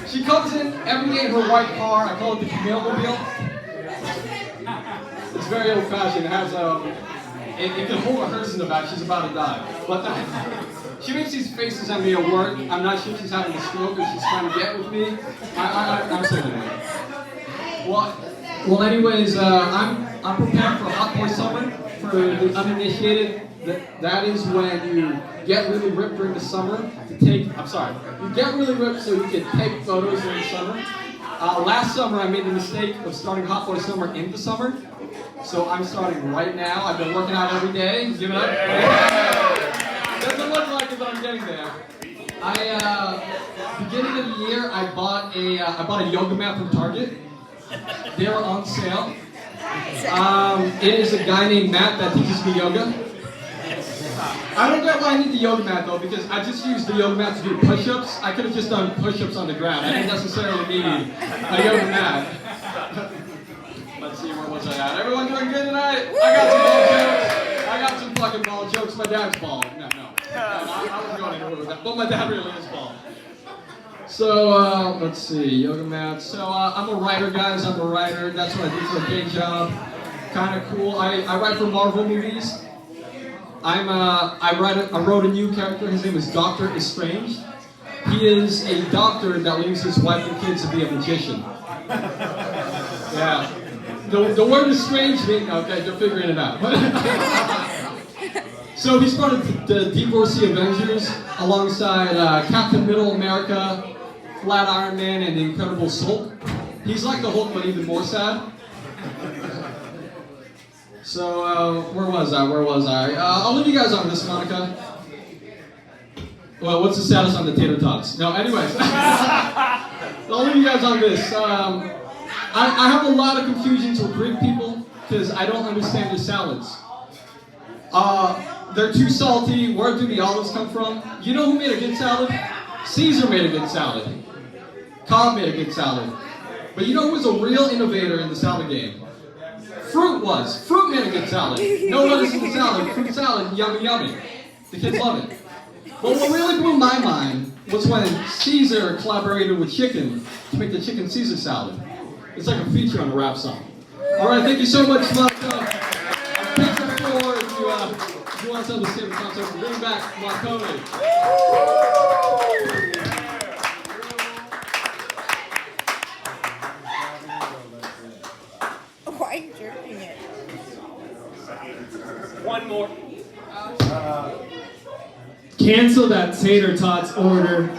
She comes in every day in her white car. I call it the Camille Mobile. It's very old-fashioned. It has it can hold a hearse in the back. She's about to die. But she makes these faces at me at work. I'm not sure she's having a stroke or she's trying to get with me. I'm saying it. Well, anyways, I'm prepared for Hot Boy Summer. For the uninitiated, that is when you get really ripped during the summer to take. You get really ripped so you can take photos during the summer. Last summer, I made the mistake of starting Hot Boy Summer in the summer. So I'm starting right now. I've been working out every day. Give it up. Doesn't look like it, but I'm getting there. Beginning of the year, I bought a yoga mat from Target. They were on sale. It is a guy named Matt that teaches me yoga. I don't get why I need the yoga mat though, because I just used the yoga mat to do push-ups. I could have just done push-ups on the ground. I didn't necessarily need a yoga mat. Let's see, where was I at? Everyone doing good tonight? I got some ball jokes. I got some fucking ball jokes. My dad's bald. No. I wasn't going anywhere with that. But my dad really is bald. So, let's see, yoga mat. So, I'm a writer, guys. I'm a writer. That's what I do for a day job. Kind of cool. I write for Marvel movies. I wrote a new character. His name is Doctor Estranged. He is a doctor that leaves his wife and kids to be a magician. Yeah. The word is strange meaning, okay, they're figuring it out. So he's part of the Deep Sea Avengers alongside Captain Middle America, Flat Iron Man, and the Incredible Hulk. He's like the Hulk, but even more sad. So, where was I? I'll leave you guys on this, Monica. Well, what's the status on the tater tots? No, anyways. I'll leave you guys on this. I have a lot of confusions with Greek people because I don't understand their salads. They're too salty. Where do the olives come from? You know who made a good salad? Caesar made a good salad. Cobb made a good salad. But you know who was a real innovator in the salad game? fruit was. Fruit made a good salad. No lettuce in the salad. Fruit salad, yummy, yummy. The kids love it. But what really blew my mind was when Caesar collaborated with chicken to make the chicken Caesar salad. It's like a feature on a rap song. All right, thank you so much, Marco. Picture 4 if you want to tell the same concept. Bring back Marconi. Why are you jerking it? One more. Cancel that tater tots order.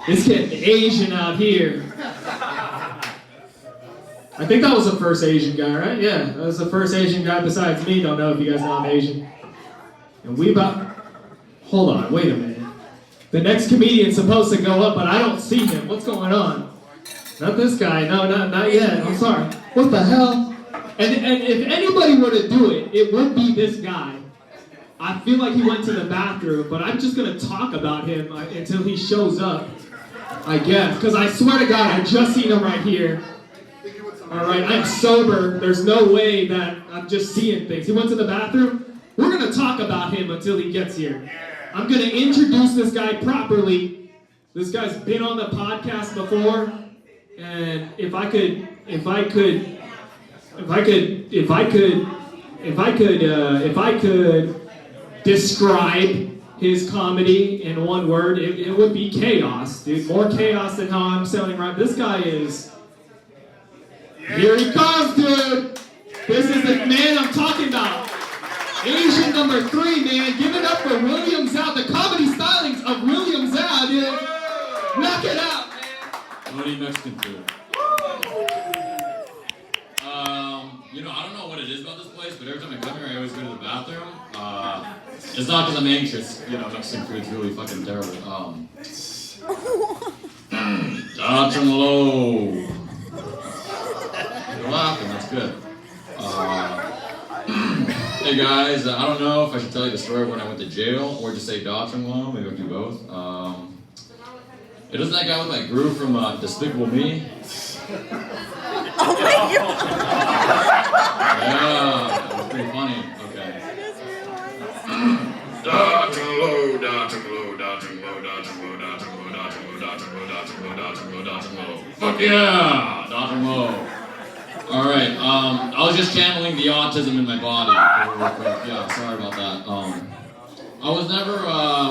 It's getting Asian out here. I think that was the first Asian guy, right? Yeah, that was the first Asian guy besides me. Don't know if you guys know I'm Asian. And we about... Hold on, wait a minute. The next comedian's supposed to go up, but I don't see him. What's going on? Not this guy. No, not yet. I'm sorry. What the hell? And if anybody were to do it, it would be this guy. I feel like he went to the bathroom, but I'm just going to talk about him until he shows up, I guess. Because I swear to God, I just seen him right here. All right, I'm sober. There's no way that I'm just seeing things. He went to the bathroom. We're going to talk about him until he gets here. I'm going to introduce this guy properly. This guy's been on the podcast before. And if I could describe his comedy in one word, it would be chaos, dude. More chaos than how I'm sounding right. This guy is... Here he comes, dude. This is the man I'm talking about. Asian number 3, man. Give it up for William Zhao. The comedy stylings of William Zhao, dude. Knock it out, man. What are you Mexican food? You know, I don't know what it is about this place, but every time I come here, I always go to the bathroom. It's not because I'm anxious. You know, Mexican food's really fucking terrible. Dodge and low. You're laughing, that's good. Hey guys, I don't know if I should tell you the story of when I went to jail or just say Dodge and low. Maybe I'll do both. It was that guy with that groove from Despicable Me. Oh my God. Yeah, it was pretty funny. Okay. Dodge and low, dodge and low, dodge and low, dodge and low, dodge and low, dodge and low, dodge and low, dodge and low, dodge and low, dodge and low. Fuck yeah! Dodge and low. Alright, I was just channeling the autism in my body real quick. Yeah, sorry about that. I was never,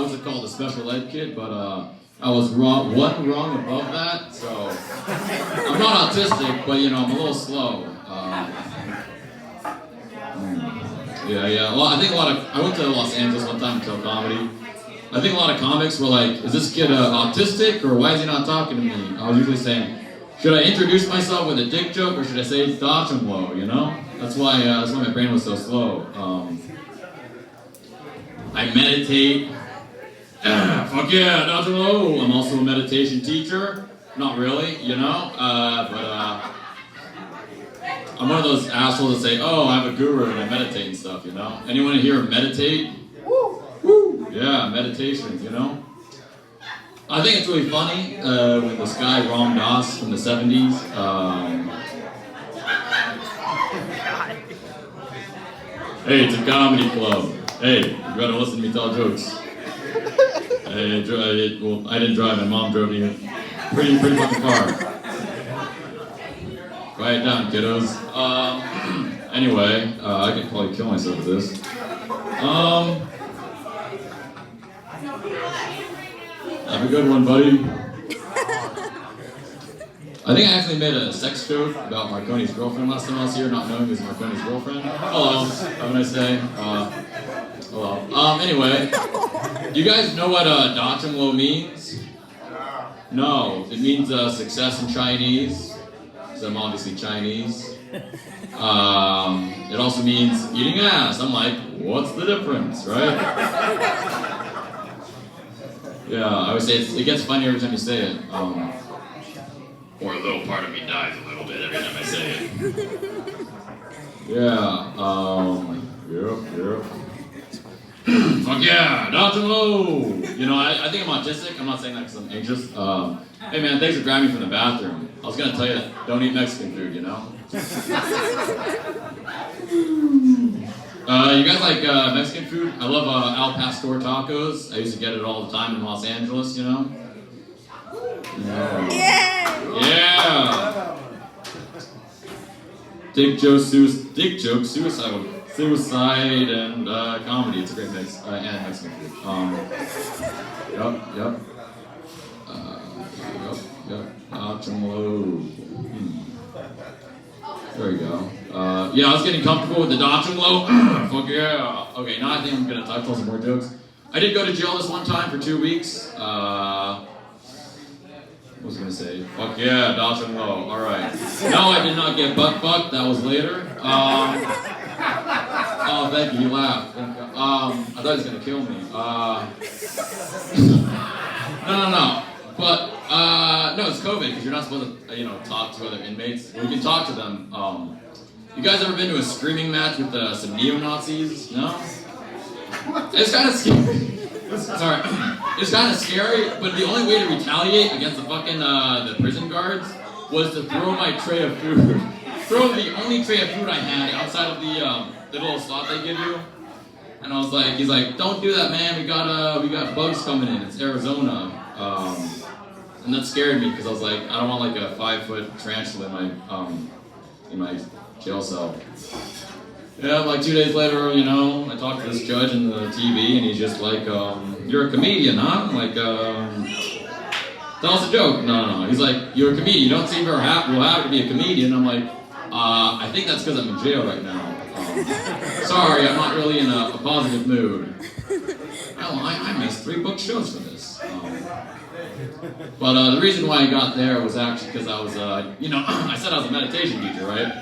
what's it called, a special ed kid, but I was one rung above that, so I'm not autistic, but you know, I'm a little slow. Yeah. Well, I think I went to Los Angeles one time to tell comedy. I think a lot of comics were like, is this kid autistic, or why is he not talking to me? I was usually saying, should I introduce myself with a dick joke, or should I say Dodge and low, you know? That's why my brain was so slow. I meditate. Fuck yeah, Dodge and low. I'm also a meditation teacher. Not really, you know? But I'm one of those assholes that say, oh, I have a guru and I meditate and stuff, you know? Anyone here meditate? Woo! Yeah, meditation, you know? I think it's really funny when this guy, Ram Dass from the 70s, hey, it's a comedy club. Hey, you gotta listen to me tell jokes. Hey, well, I didn't drive, my mom drove me pretty fucking far. Quiet down, kiddos. Anyway, I could probably kill myself with this. Have a good one, buddy. I think I actually made a sex joke about Marconi's girlfriend last time I was here, not knowing it was Marconi's girlfriend. Hello, have a nice day. Hello. Anyway, do you guys know what Dodge and low means? No, it means success in Chinese, because I'm obviously Chinese. It also means eating ass. I'm like, what's the difference, right? Yeah, I would say it gets funnier every time you say it. Or a little part of me dies a little bit every time I say it. Yeah, yep. Fuck yeah, Dr. Low. You know, I think I'm autistic. I'm not saying that because I'm anxious. Hey man, thanks for grabbing me from the bathroom. I was gonna tell you, don't eat Mexican food, you know? You guys like Mexican food? I love Al Pastor tacos. I used to get it all the time in Los Angeles, you know? Yeah. Yeah. Dick joke, suicide, and comedy. It's a great mix. And Mexican food. Yep. There we go. Yeah, I was getting comfortable with the Dodge Low. Fuck yeah. Okay, now I think I'm gonna tell some more jokes. I did go to jail this one time for 2 weeks. What was I gonna say? Fuck yeah, Dodge Low. All right. No, I did not get butt fucked. That was later. Oh, thank you. You laughed. I thought he was gonna kill me. No. But no, it's COVID because you're not supposed to, talk to other inmates. We can talk to them. You guys ever been to a screaming match with some neo-Nazis? No? It's kind of scary. Sorry. It's kind of scary, but the only way to retaliate against the fucking the prison guards was to throw my tray of food. Throw the only tray of food I had outside of the little slot they give you. And I was like, he's like, don't do that, man. We got bugs coming in. It's Arizona. And that scared me because I was like, I don't want like a 5-foot tarantula in my jail cell. Yeah, like 2 days later, I talked to this judge in the TV, and he's just like, you're a comedian, huh? I'm like, tell us a joke. No. He's like, you're a comedian. You don't seem very happy to be a comedian. I'm like, I think that's because I'm in jail right now. Sorry, I'm not really in a positive mood. Well, I missed 3 book shows for this. But the reason why I got there was actually because I was, I said I was a meditation teacher, right?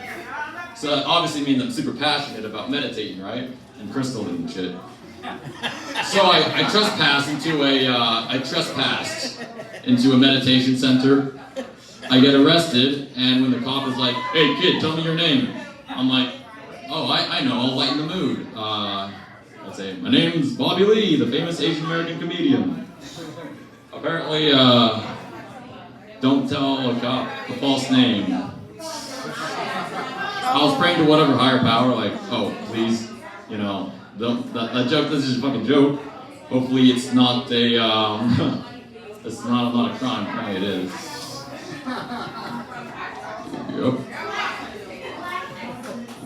So that obviously means I'm super passionate about meditating, right? And crystal and shit. So I trespassed into a meditation center. I get arrested, and when the cop is like, hey kid, tell me your name. I'm like, oh, I know, I'll lighten the mood. I'll say, my name's Bobby Lee, the famous Asian American comedian. Apparently, don't tell a cop a false name. I was praying to whatever higher power, like, oh, please, don't, that joke, this is a fucking joke. Hopefully it's not a, it's not a crime. Apparently it is.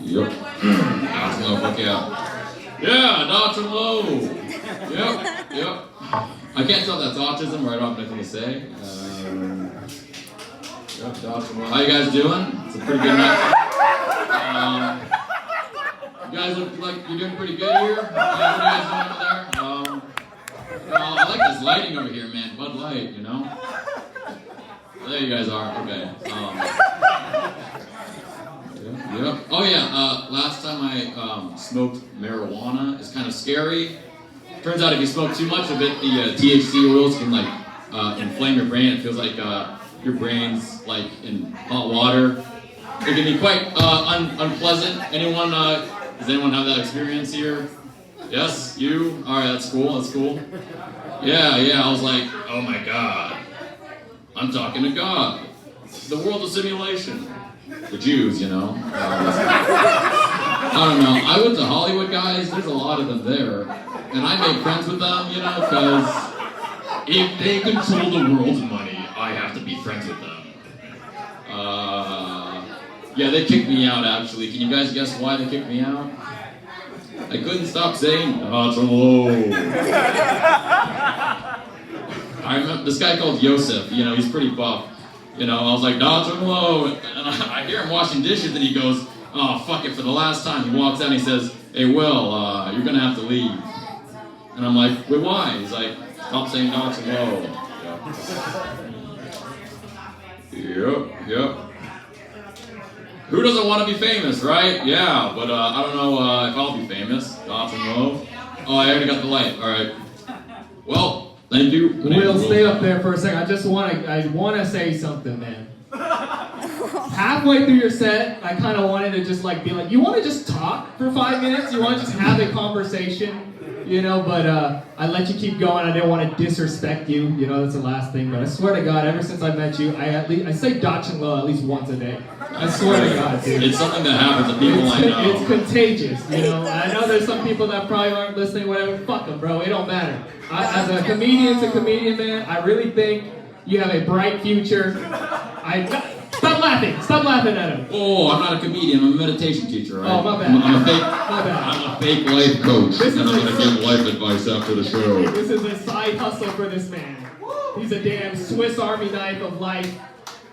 Yep. Dr. Low, fuck yeah. Yeah, Dr. Low. Yep. I can't tell if that's autism or I don't have anything to say. Dr. Low. How you guys doing? It's a pretty good night. You guys look like you're doing pretty good here. What are you guys doing over there? I like this lighting over here, man. Bud Light, There you guys are. Okay. Yep. Oh yeah. Last time I smoked marijuana. It's kind of scary. Turns out if you smoke too much of it, the THC oils can inflame your brain. It feels like your brain's like in hot water. It can be quite unpleasant. Does anyone have that experience here? Yes, you? All right, that's cool. Yeah. I was like, oh my God, I'm talking to God. The world of simulation. The Jews, I don't know. I went to Hollywood, guys. There's a lot of them there. And I made friends with them, because if they control the world's money, I have to be friends with them. Yeah, they kicked me out, actually. Can you guys guess why they kicked me out? I couldn't stop saying, Dr. Low. I remember this guy called Yosef, he's pretty buff. I was like, Dr. Low, and I hear him washing dishes, and he goes, oh, fuck it, for the last time. He walks out and he says, hey, Will, you're gonna have to leave. And I'm like, wait, why? He's like, stop saying Dr. Low. Yep. Who doesn't want to be famous, right? Yeah, but I don't know if I'll be famous. Dr. Low. Oh, I already got the light. All right. Well, thank you. Will, stay up there for a second. I want to say something, man. Halfway through your set, I kind of wanted to just be like, you want to just talk for 5 minutes? You want to just have a conversation? You know, but I let you keep going. I didn't want to disrespect you. You know, that's the last thing. But I swear to God, ever since I met you, I say Dachshund Lo at least once a day. I swear to God, dude. It's something that happens to people I know. It's contagious, you know. I know there's some people that probably aren't listening, whatever. Fuck them, bro. It don't matter. As a comedian to comedian, man, I really think you have a bright future. Stop laughing. Stop laughing at him. Oh, I'm not a comedian. I'm a meditation teacher, right? Oh, my bad. I'm a fake. My bad. I'm a fake life coach, This and is I'm gonna a- give life advice after the show. This is a side hustle for this man. He's a damn Swiss Army knife of life.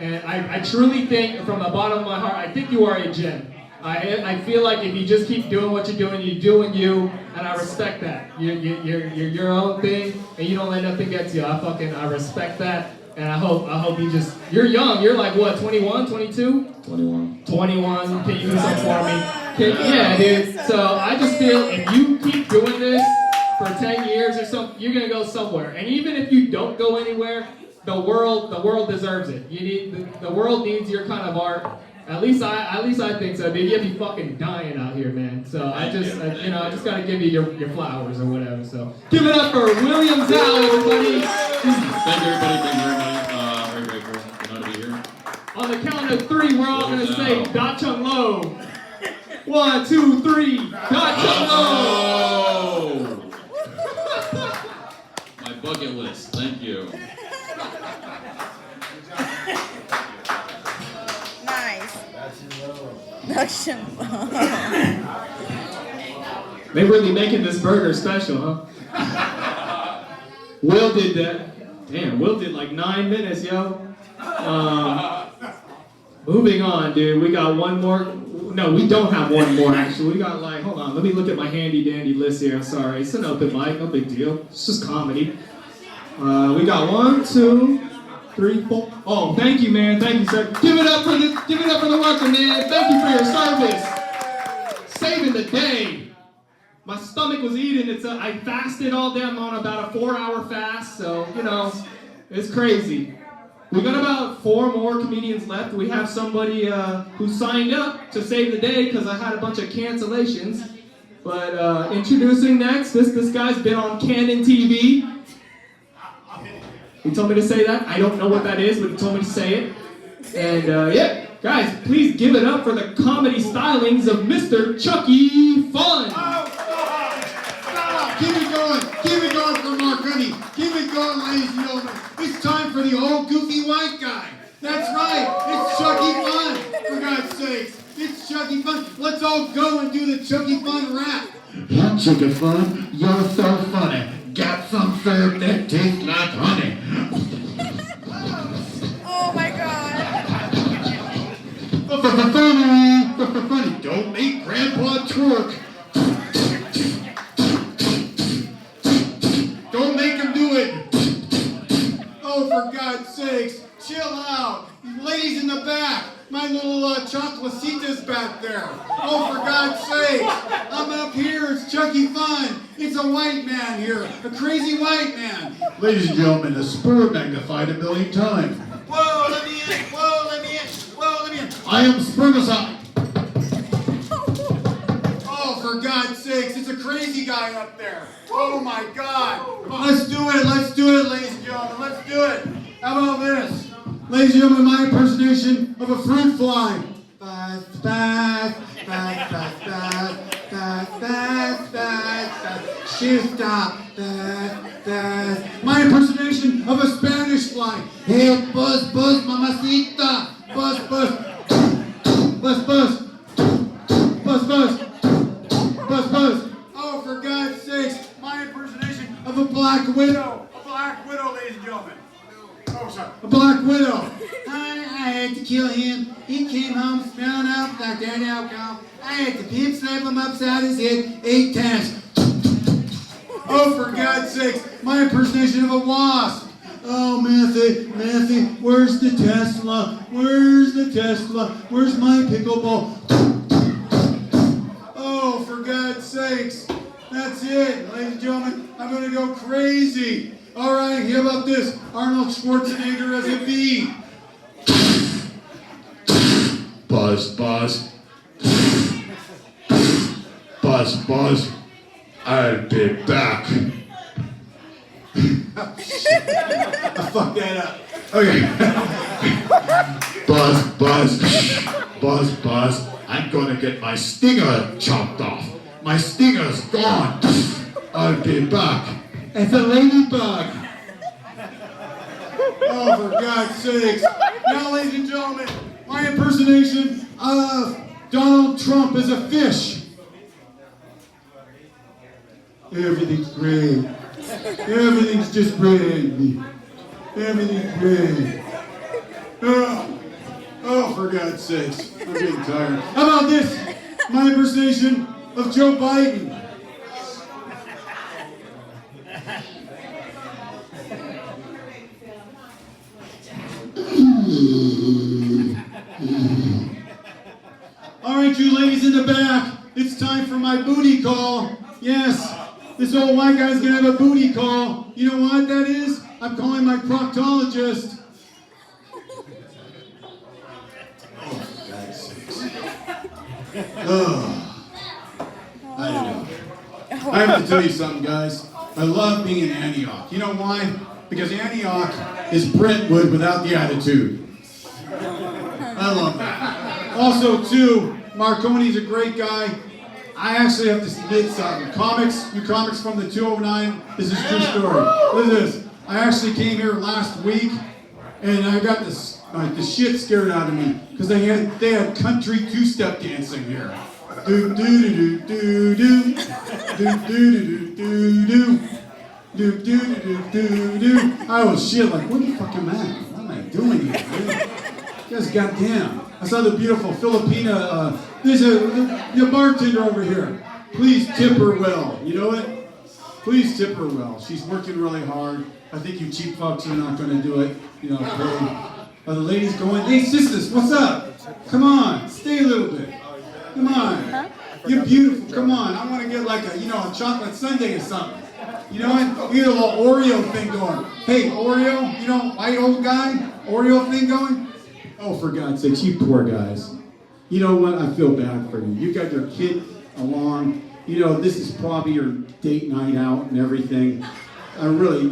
And I truly think, from the bottom of my heart, I think you are a gem. I feel like if you just keep doing what you're doing you, and I respect that. You're your own thing, and you don't let nothing get to you. I respect that, and I hope you're young. You're like what, 21, 22? 21. 21. Can you do something for me? Yeah, dude. So I just feel if you keep doing this for 10 years or something, you're gonna go somewhere. And even if you don't go anywhere, the world deserves it. You need the world needs your kind of art. At least I think so, dude. You'd be fucking dying out here, man. So I just gotta give you your flowers or whatever. So give it up for William Zhao, everybody. Thank you, everybody. Thank you, everybody. Very grateful. You know to be here. On the count of 3, we're all gonna say Dachshund Lo. 1, 2, 3. Dachshund Lo. Oh! My bucket list. Thank you. Nice. Dachshund Lo. They really making this burger special, huh? Will did that. Damn, Will did like 9 minutes, yo. Moving on, dude. We got one more. No, we don't have one more, actually. We got like, hold on. Let me look at my handy dandy list here. I'm sorry. It's an open mic. No big deal. It's just comedy. We got 1, 2, 3, 4. Oh, thank you, man. Thank you, sir. Give it up for the worker, man. Thank you for your service. Saving the day. My stomach was eating. I fasted all day. I'm on about a 4-hour fast, so you know, it's crazy. We got about 4 more comedians left. We have somebody who signed up to save the day because I had a bunch of cancellations. But introducing next, this guy's been on Canon TV. He told me to say that. I don't know what that is, but he told me to say it. And yeah, guys, please give it up for the comedy stylings of Mr. Chucky Fun. Keep it going for Mark Honey. Keep it going, ladies and gentlemen. It's time for the old goofy white guy. That's right. It's Chucky Fun. For God's sakes, it's Chucky Fun. Let's all go and do the Chucky Fun rap. Yeah, Chucky Fun, you're so funny. Got some syrup that tastes like honey. Oh my God. Funny, don't make Grandpa twerk. Don't make him do it. Oh, for God's sakes, chill out. Ladies in the back, my little chocolatitas back there. Oh, for God's sake, I'm up here. It's Chucky Fun. It's a white man here, a crazy white man. Ladies and gentlemen, a spur magnified 1,000,000 times. Whoa, let me in. Whoa, let me in. Whoa, let me in. I am spermicide. Oh, for God's sakes, it's a crazy guy up there. Oh my God. Let's do it, ladies and gentlemen. Let's do it. How about this? Ladies and gentlemen, my impersonation of a fruit fly. Buzz, buzz, buzz, buzz, buzz, buzz, buzz, buzz, buzz. Shoe stop. Buzz, buzz. My impersonation of a Spanish fly. Hey, buzz, buzz, mamacita. Buzz, buzz. Buzz, buzz. Buzz, buzz. Buzz, buzz. Oh, for God's sakes, my impersonation of a black widow. A black widow, ladies and gentlemen. Oh, sorry. A black widow. I had to kill him. He came home smelling up like dirty alcohol. I had to pimp slap him upside his head 8 times. Oh, for God's sakes, my impersonation of a wasp. Oh, Matthew, where's the Tesla? Where's the Tesla? Where's my pickleball? Oh, for God's sakes. That's it, ladies and gentlemen. I'm going to go crazy. All right, how about this? Arnold Schwarzenegger as a bee. Buzz, buzz. Buzz, buzz. I'll be back. I fucked that up. Okay. Buzz. I'm gonna get my stinger chopped off. My stinger's gone. I'll be back. It's a ladybug. Oh, for God's sakes. Now, ladies and gentlemen, my impersonation of Donald Trump as a fish. Everything's great. Everything's just great. Everything's great. Oh, for God's sakes. I'm getting tired. How about this? My impersonation of Joe Biden. All right, you ladies in the back, it's time for my booty call. Yes, this old white guy's gonna have a booty call. You know what that is? I'm calling my proctologist. Oh, for God's sakes. Oh, I don't know. I have to tell you something, guys. I love being in Antioch. You know why? Because Antioch is Brentwood without the attitude. I love that. Also, too, Marconi's a great guy. I actually have to admit something. You comics from the 209, this is a true story. Listen to this. I actually came here last week, and I got the shit scared out of me because they had country two-step dancing here. Do do do do do do do do do do do do do do. I was shit like, what the fuck am I? What am I doing here, dude? Just goddamn. I saw the beautiful Filipina. There's a bartender over here. Please tip her well. You know what? Please tip her well. She's working really hard. I think you cheap fucks are not going to do it. You know, are the ladies going, hey sisters, what's up? Come on, stay a little bit. Come on. You're beautiful. Come on. I want to get like a chocolate sundae or something. You know what? We get a little Oreo thing going. Hey, Oreo, white old guy, Oreo thing going? Oh, for God's sakes, you poor guys. You know what? I feel bad for you. You got your kid along. This is probably your date night out and everything. I really,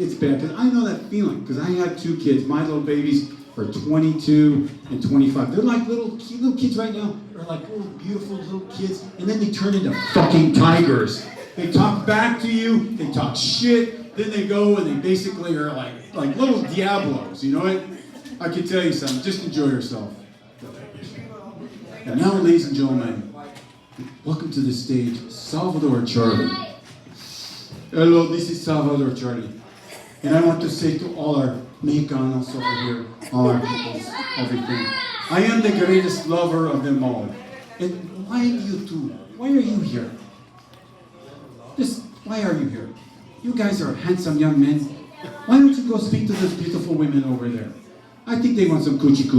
it's bad. Because I know that feeling. Because I had two kids. My little babies are 22 and 25. They're like little kids right now. They're like little beautiful little kids. And then they turn into fucking tigers. They talk back to you. They talk shit. Then they go and they basically are like little Diablos. You know what? I can tell you something. Just enjoy yourself. And now, ladies and gentlemen, welcome to the stage, Salvador Charlie. Hello, this is Salvador Charlie. And I want to say to all our Mexicanos over here, all our peoples, everything, I am the greatest lover of them all. And why you two? Why are you here? Why are you here? You guys are handsome young men. Why don't you go speak to those beautiful women over there? I think they want some coochie. Go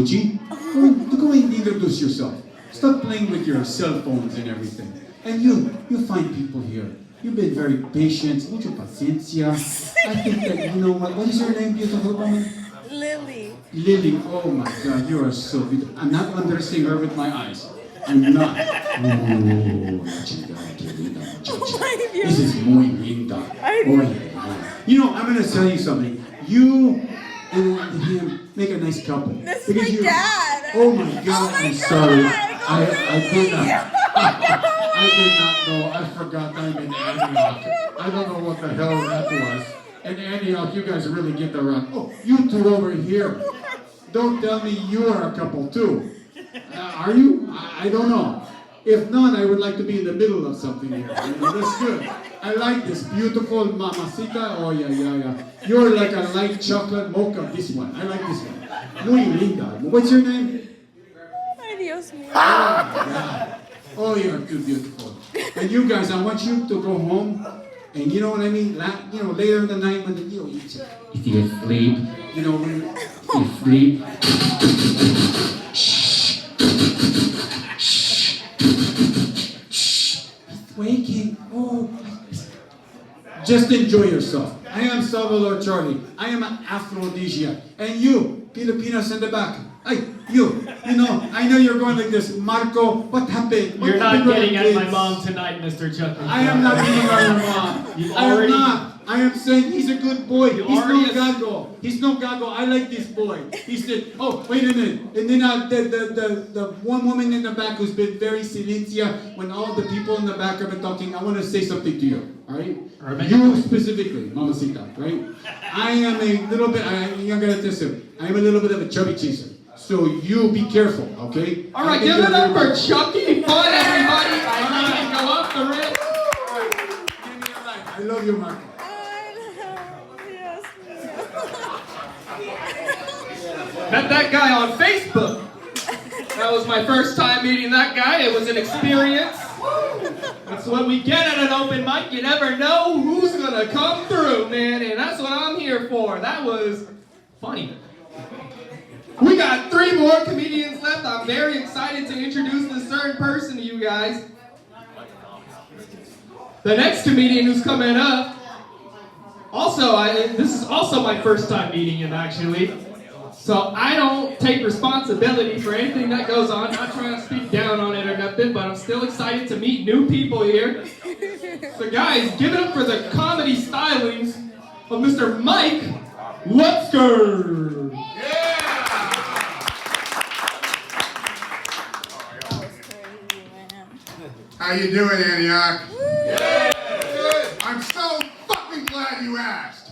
and introduce yourself. Stop playing with your cell phones and everything. And you find people here. You've been very patient. Mucha paciencia. I think that, what is your name, beautiful woman? Lily. Lily, oh my God, you are so beautiful. I'm not undressing her with my eyes. I'm not. This is muy linda. I'm going to tell you something. You and him make a nice couple. This is my dad. Oh my God, I'm sorry. I did not. I did not know. I forgot I'm in Antioch. I don't know what the hell that was. In Antioch, you guys really get the run. Oh, you two over here. Don't tell me you are a couple too. Are you? I don't know. If not, I would like to be in the middle of something here. That's good. I like this beautiful mamacita. Oh, yeah. You're like a light chocolate mocha. This one. I like this one. Muy linda. What's your name? Ay, Dios mío. Oh, God. Oh, you're too beautiful. And you guys, I want you to go home. And you know what I mean? Later in the night when if you sleep, when you sleep. Shh. He's waking. Oh, Just enjoy yourself. I am Salvador Charlie. I am an aphrodisiac. And you, Filipinas in the back. Hey, you know, I know you're going like this. Marco, what happened? What You're not happened with getting the at my kids? mom tonight, Mr. Chuck. I am not beating on your mom. You've I am already- not. I am saying he's a good boy. You He's no already- gago. He's no gago. I like this boy. He said, oh, wait a minute. And then the one woman in the back who's been very silencia when all the people in the back have been talking, I want to say something to you. All right? You specifically, Mamacita, right? I am a little bit, you're going to test him. I am a little bit of a chubby chaser. So you be careful, okay? All right, give it up for Chucky. Fun, everybody. I need to go up the rim. I love you, Marco. Met that guy on Facebook. That was my first time meeting that guy. It was an experience. That's what we get at an open mic. You never know who's gonna come through, man, and that's what I'm here for. That was funny. We got 3 more comedians left. I'm very excited to introduce this certain person to you guys. The next comedian who's coming up, this is also my first time meeting him, actually. So I don't take responsibility for anything that goes on. Not trying to speak down on it or nothing, but I'm still excited to meet new people here. So guys, give it up for the comedy stylings of Mr. Mike Lutzker. How you doing, Antioch? Yeah. I'm so fucking glad you asked.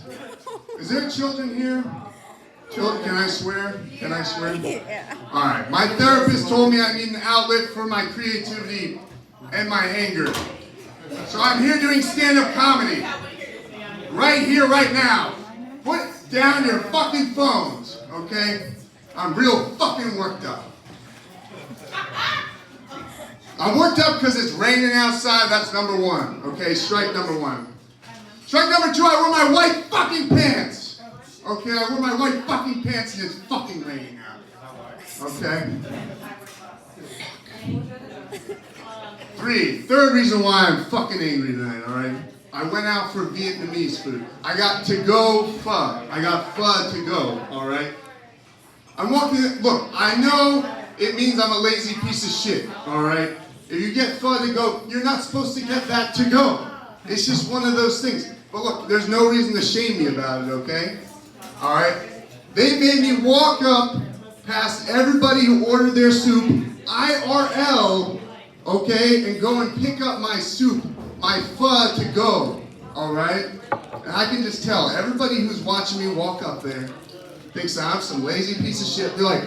Is there children here? Children, can I swear? Can I swear? Yeah. All right. My therapist told me I need an outlet for my creativity and my anger. So I'm here doing stand-up comedy. Right here, right now. Put down your fucking phones, okay? I'm real fucking worked up. I'm worked up because it's raining outside. That's number 1. Okay, strike number 1. Strike number 2, I wear my white fucking pants. Okay, I wear my white fucking pants and it's fucking raining out. Okay? 3rd reason why I'm fucking angry tonight, alright? I went out for Vietnamese food. I got to-go pho. I got pho to go, alright? I'm walking, look, I know it means I'm a lazy piece of shit, alright? If you get pho to go, you're not supposed to get that to go. It's just one of those things. But look, there's no reason to shame me about it, okay? Alright? They made me walk up past everybody who ordered their soup, IRL, okay, and go and pick up my soup, my pho to go, alright? And I can just tell, everybody who's watching me walk up there thinks I'm some lazy piece of shit. They're like,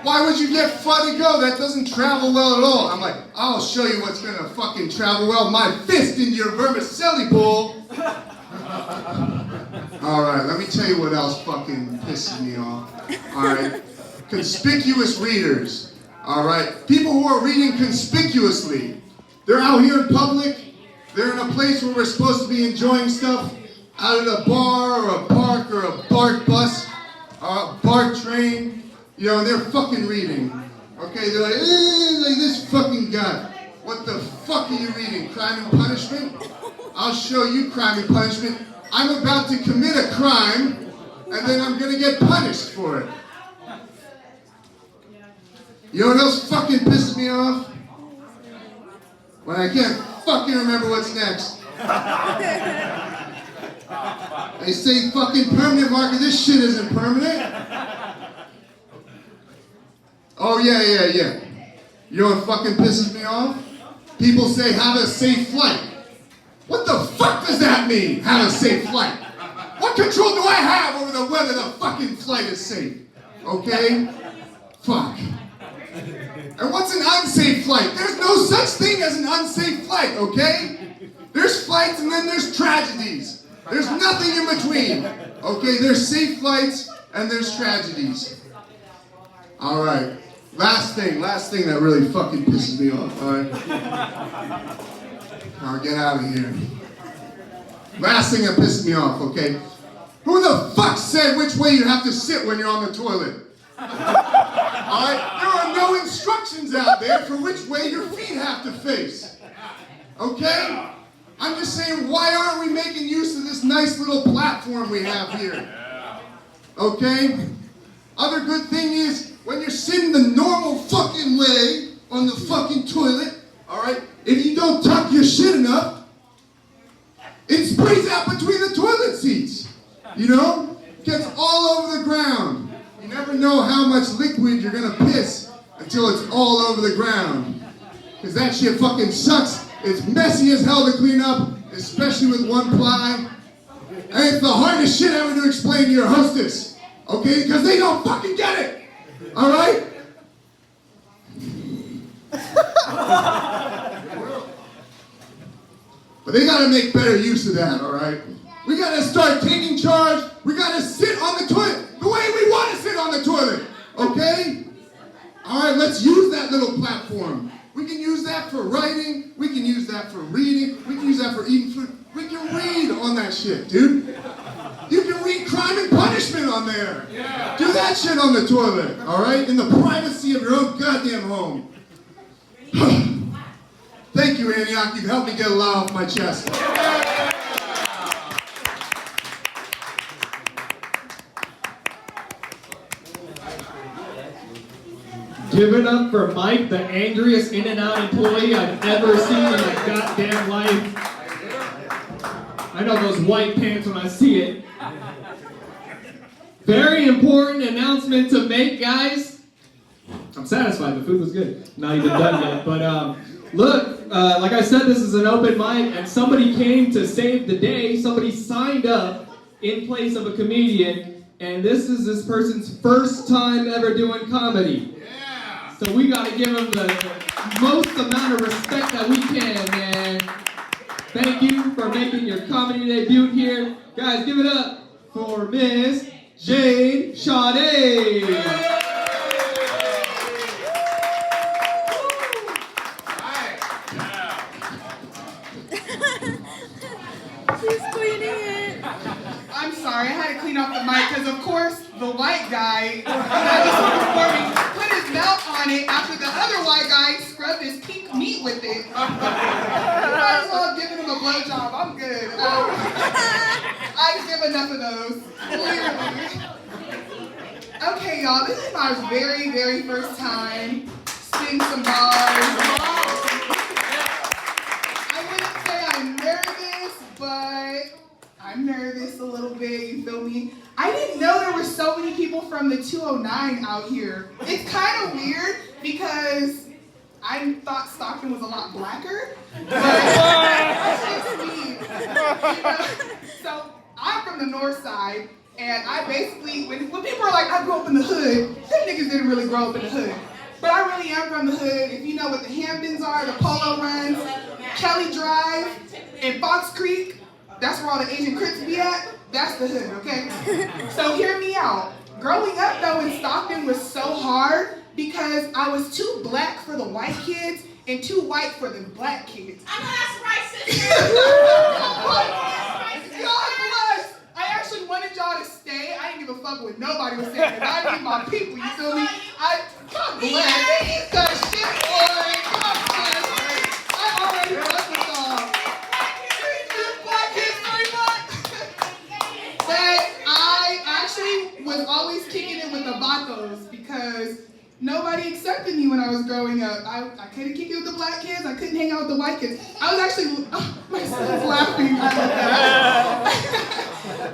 why would you get pho to go? That doesn't travel well at all. I'm like, I'll show you what's gonna fucking travel well. My fist into your vermicelli bowl. Alright, let me tell you what else fucking pisses me off. Alright, conspicuous readers. Alright, people who are reading conspicuously. They're out here in public. They're in a place where we're supposed to be enjoying stuff. Out at a bar or a park or a BART bus or a BART train. You know, they're fucking reading. Okay, they're like this fucking guy. What the fuck are you reading? Crime and Punishment? I'll show you Crime and Punishment. I'm about to commit a crime, and then I'm gonna get punished for it. You know what else fucking pisses me off? When I can't fucking remember what's next. They say fucking permanent marker. This shit isn't permanent. Oh, yeah. You know what fucking pisses me off? People say, have a safe flight. What the fuck does that mean, have a safe flight? What control do I have over whether the fucking flight is safe? Okay? Fuck. And what's an unsafe flight? There's no such thing as an unsafe flight, okay? There's flights and then there's tragedies. There's nothing in between. Okay, there's safe flights and there's tragedies. All right. Last thing that really fucking pisses me off, all right? I'll get out of here. Last thing that pisses me off, okay? Who the fuck said which way you have to sit when you're on the toilet? All right? There are no instructions out there for which way your feet have to face. Okay? I'm just saying, why aren't we making use of this nice little platform we have here? Okay? Other good thing is, when you're sitting the normal fucking way on the fucking toilet, alright, if you don't tuck your shit enough, it sprays out between the toilet seats. You know? Gets all over the ground. You never know how much liquid you're gonna piss until it's all over the ground. Because that shit fucking sucks. It's messy as hell to clean up, especially with one ply. And it's the hardest shit ever to explain to your hostess. Okay? Because they don't fucking get it. Alright? But they gotta make better use of that, alright? We gotta start taking charge. We gotta sit on the toilet the way we wanna sit on the toilet. Okay? Alright, let's use that little platform. We can use that for writing. We can use that for reading. We can use that for eating food. We can read on that shit, dude. You can read Crime and Punishment on there. Yeah. Do that shit on the toilet, alright? In the privacy of your own goddamn home. Thank you, Antioch. You've helped me get a lot off my chest. Give it up for Mike, the angriest In-N-Out employee I've ever seen in my goddamn life. I know those white pants when I see it. Very important announcement to make, guys. I'm satisfied, the food was good. Not even done yet, but look, like I said, this is an open mic, and somebody came to save the day. Somebody signed up in place of a comedian, and this is this person's first time ever doing comedy. So we gotta give him the most amount of respect that we can, man. Thank you for making your comedy debut here. Guys, give it up for Miss Jade Sade. She's cleaning it. I'm sorry, I had to clean off the mic because, of course, the white guy that was performing put his mouth on it after the other white guy scrubbed his pink meat with it. You might as well have given him a blowjob. I'm good. I give enough of those. Clearly. Okay, y'all, this is my very, very first time spitting some bars. I wouldn't say I'm nervous, but I'm nervous a little bit, you feel me? I didn't know there were so many people from the 209 out here. It's kind of weird because I thought Stockton was a lot blacker. But that's just me. You know? So I'm from the north side, and I basically, when people are like, I grew up in the hood, them niggas didn't really grow up in the hood. But I really am from the hood. If you know what the Hamptons are, the Polo Runs, Kelly Drive, and Fox Creek, that's where all the Asian Crips be at. That's the hood, okay? So hear me out. Growing up, though, in Stockton was so hard because I was too black for the white kids and too white for the black kids. I know that's right, sister. God bless. I actually wanted y'all to stay. I didn't give a fuck what nobody was saying. I need my people, you feel me? God bless. It's the shit, boy. God bless. I already fuck with y'all. Black History Month. But I actually was always kicking it with the Vacos because nobody accepted me when I was growing up. I couldn't kick it with the black kids. I couldn't hang out with the white kids. I was actually, my son's laughing.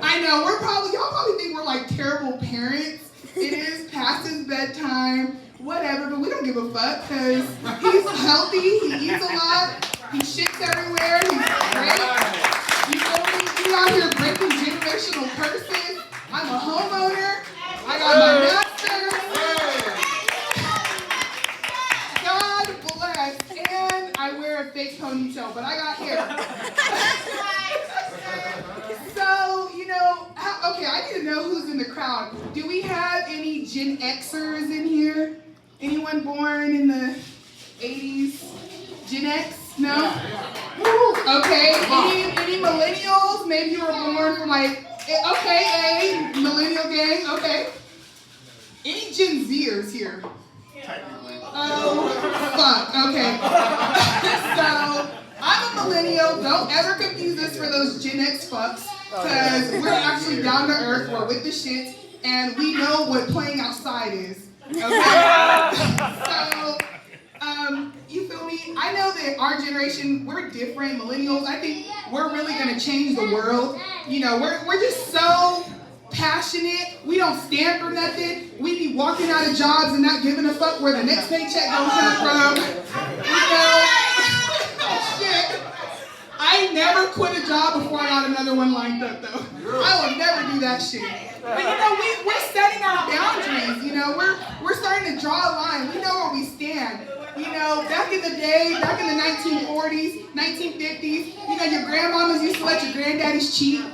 I know, y'all probably think we're like terrible parents. It is past his bedtime, whatever, but we don't give a fuck because he's healthy, he eats a lot, he shits everywhere, he's great. You know, he's out here breaking generational curses. I'm a homeowner. I got my master. God bless. And I wear a fake ponytail, but I got hair. So, you know, okay, I need to know who's in the crowd. Do we have any Gen Xers in here? Anyone born in the 80s? Gen X? No? Okay, any millennials? Maybe you were born from like, okay, a millennial gang, okay. Any Gen Zers here? Oh, fuck, okay. So, I I'm a millennial. Don't ever confuse us for those Gen X fucks. Because we're actually down to earth. We're with the shits. And we know what playing outside is. Okay? So, you feel me? I know that our generation, we're different. Millennials, I think we're really going to change the world. You know, we're just so passionate. We don't stand for nothing. We be walking out of jobs and not giving a fuck where the next paycheck gonna come from. You know, shit. I never quit a job before I got another one lined up though. I will never do that shit. But you know, we're setting our boundaries. You know, we're starting to draw a line. We know where we stand. You know, back in the day, back in the 1940s, 1950s, you know, your grandmamas used to let your granddaddies cheat.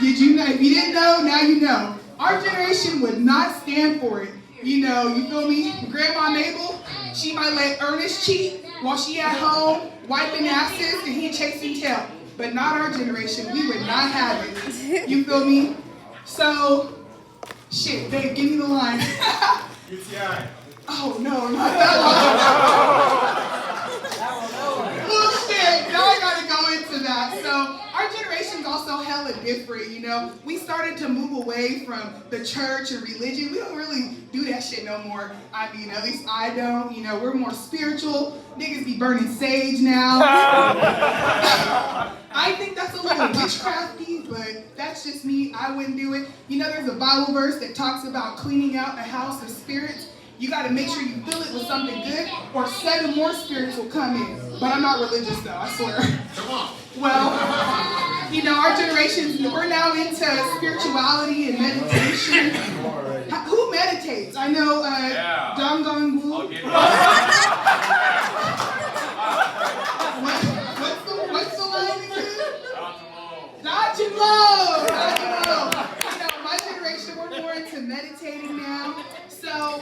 Did you know? If you didn't know, now you know. Our generation would not stand for it. You know, you feel me? Grandma Mabel, she might let Ernest cheat while she at home wiping asses and he chasing tail. But not our generation. We would not have it. You feel me? So, shit, babe, give me the line. UTI. Oh no, not that one. Oh shit, now I gotta go into that. So our generation's also hella different, you know. We started to move away from the church and religion. We don't really do that shit no more. I mean, at least I don't. You know, we're more spiritual. Niggas be burning sage now. I think that's a little witchcrafty, but that's just me. I wouldn't do it. You know, there's a Bible verse that talks about cleaning out a house of spirits. You got to make sure you fill it with something good, or 7 more spirits will come in. But I'm not religious, though, I swear. Come on. Well, you know, our generations, we're now into spirituality and meditation. Who meditates? I know Dong Gong Wu. What's the line again? Dodge and low. Dodge and low. You know, my generation, we're more into meditating now. So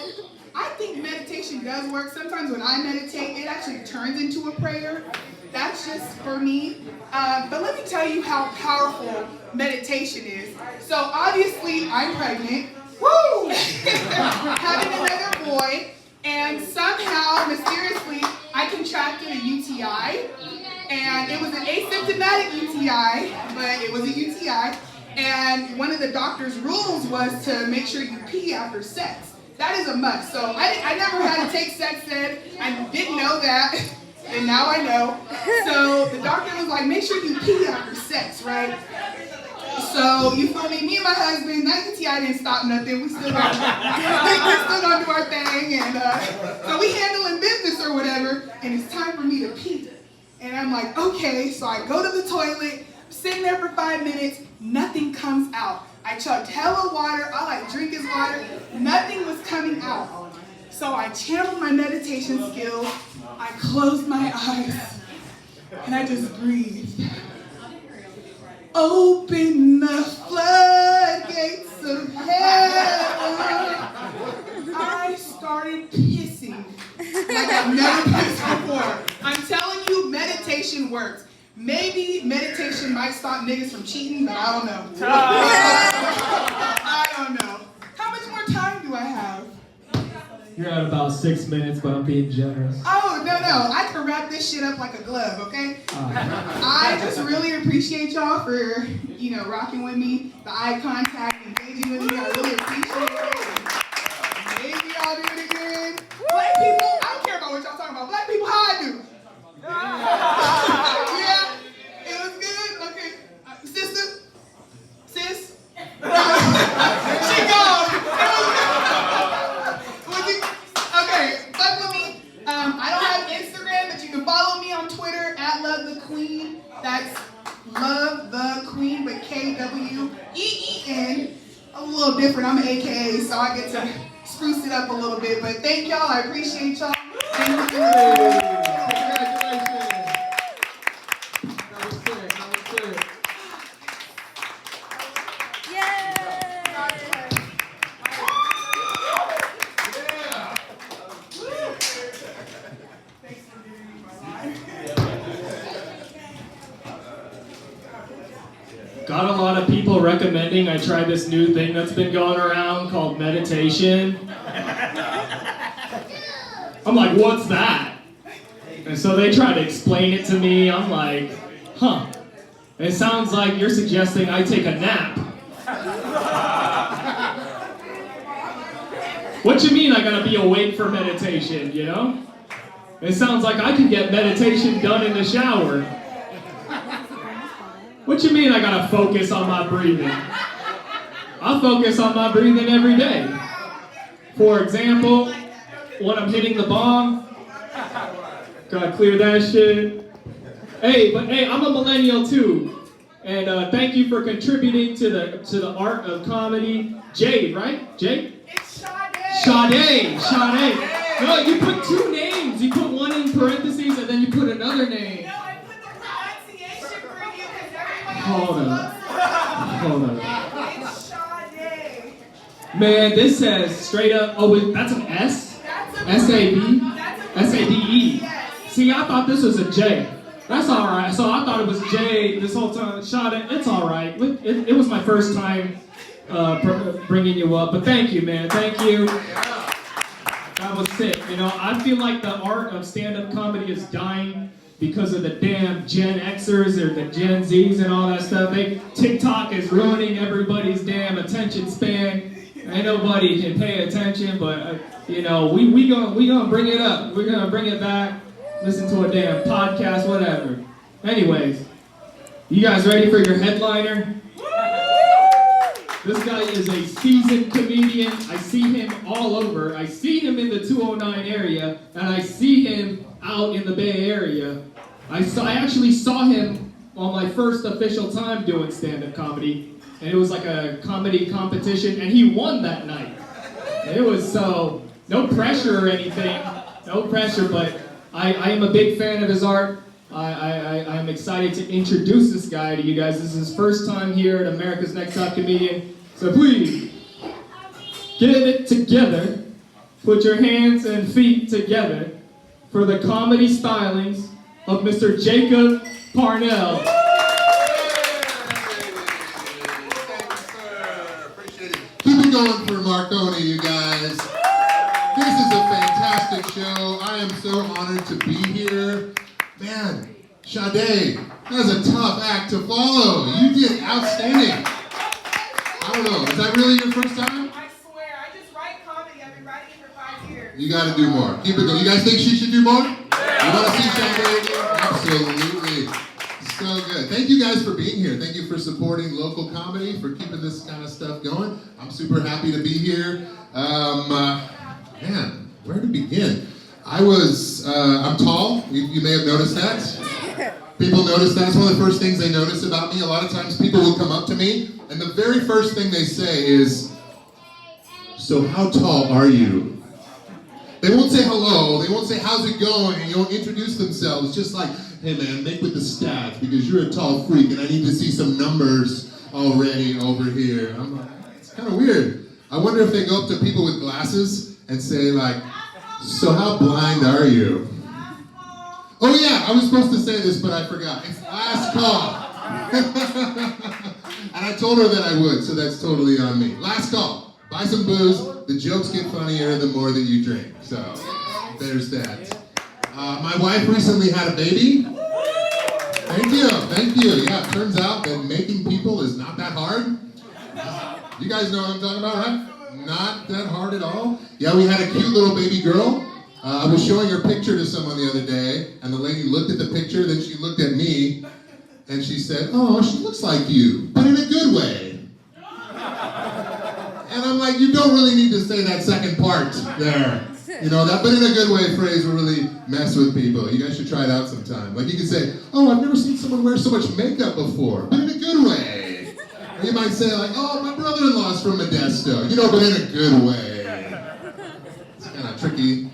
I think meditation does work. Sometimes when I meditate, it actually turns into a prayer. That's just for me. But let me tell you how powerful meditation is. So obviously, I'm pregnant. Woo! Having another boy. And somehow, mysteriously, I contracted a UTI. And it was an asymptomatic UTI, but it was a UTI. And one of the doctor's rules was to make sure you pee after sex. That is a must. So I never had to take sex ed. I didn't know that. And now I know. So the doctor was like, make sure you pee after sex, right? So you feel me? Me and my husband, that UTI didn't stop nothing. We still gonna do our thing. And so we handling business or whatever. And it's time for me to pee. And I'm like, okay. So I go to the toilet, sitting there for 5 minutes. Nothing comes out. I chugged hella water, all I drink is water, nothing was coming out. So I channeled my meditation skills, I closed my eyes, and I just breathed. Open the floodgates of heaven. I started pissing like I've never pissed before. I'm telling you, meditation works. Maybe meditation might stop niggas from cheating, but I don't know. I don't know. How much more time do I have? You're at about 6 minutes, but I'm being generous. Oh, no. I can wrap this shit up like a glove, okay? I just really appreciate y'all for, you know, rocking with me, the eye contact, engaging with me. I really appreciate it. Maybe I'll do it again. Black people, I don't care about what y'all talking about. Black people, how I do? Yeah, it was good. Okay, sister, sis, she gone. Okay, fuck with me. I don't have Instagram, but you can follow me on Twitter at Love the Queen. That's Love the Queen with KWEEN. I'm a little different. I'm an AKA, so I get to spruce it up a little bit. But thank y'all. I appreciate y'all. Thank you. Got a lot of people recommending I try this new thing that's been going around called meditation. I'm like, what's that? And so they try to explain it to me. I'm like, huh. It sounds like you're suggesting I take a nap. What you mean I gotta be awake for meditation, you know? It sounds like I can get meditation done in the shower. What you mean I gotta focus on my breathing? I focus on my breathing every day. For example, when I'm hitting the bong, gotta clear that shit. Hey, I'm a millennial too. And thank you for contributing to the art of comedy. Jade, right? Jade? It's Sade. No, you put two names. You put one in parentheses and then you put another name. No, I put the pronunciation for you because everybody Hold on. It's Sade. Man, this says straight up, that's an S? S-A-B? S-A-D-E. See, I thought this was a J. That's alright. So I thought it was J this whole time. Sade, it's alright. It was my first time bringing you up, but thank you, man. Thank you. That was sick. You know, I feel like the art of stand-up comedy is dying because of the damn Gen Xers or the Gen Zs and all that stuff. TikTok is ruining everybody's damn attention span. Ain't nobody can pay attention, but you know, we gonna bring it up. We're gonna bring it back. Listen to a damn podcast, whatever. Anyways, you guys ready for your headliner? This guy is a seasoned comedian. I see him all over. I see him in the 209 area, and I see him out in the Bay Area. I actually saw him on my first official time doing stand-up comedy, and it was like a comedy competition, and he won that night. It was so, no pressure or anything, no pressure, but I am a big fan of his art. I'm excited to introduce this guy to you guys. This is his first time here at America's Next Top Comedian. So please, get it together. Put your hands and feet together for the comedy stylings of Mr. Jacob Parnell. Keep it going for Marconi, you guys. This is a fantastic show. I am so honored to be here. Man, Sade, that was a tough act to follow. You did outstanding. I don't know, is that really your first time? I swear, I just write comedy. I've been writing it for 5 years. You gotta do more. Keep it going. You guys think she should do more? You wanna see Sade again? Absolutely. So good. Thank you guys for being here. Thank you for supporting local comedy, for keeping this kind of stuff going. I'm super happy to be here. Man, where to begin? I'm tall. You may have noticed that. People notice that. It's one of the first things they notice about me. A lot of times people will come up to me, and the very first thing they say is, "So how tall are you?" They won't say hello. They won't say, "How's it going?" And you'll introduce themselves just like, "Hey man, make with the stats because you're a tall freak and I need to see some numbers already over here." I'm like, it's kind of weird. I wonder if they go up to people with glasses and say like, "So how blind are you?" Oh yeah, I was supposed to say this, but I forgot. It's last call. And I told her that I would, so that's totally on me. Last call. Buy some booze. The jokes get funnier the more that you drink. So there's that. My wife recently had a baby. Thank you. Yeah, it turns out that making people is not that hard. You guys know what I'm talking about, right? Not that hard at all. Yeah, we had a cute little baby girl. I was showing her picture to someone the other day, and the lady looked at the picture, then she looked at me, and she said, "Oh, she looks like you, but in a good way." And I'm like, you don't really need to say that second part there. You know, that "but in a good way" phrase will really mess with people. You guys should try it out sometime. Like you can say, "Oh, I've never seen someone wear so much makeup before, but in a good way." Or you might say like, "Oh, my brother-in-law's from Modesto," you know, but in a good way. It's kind of tricky.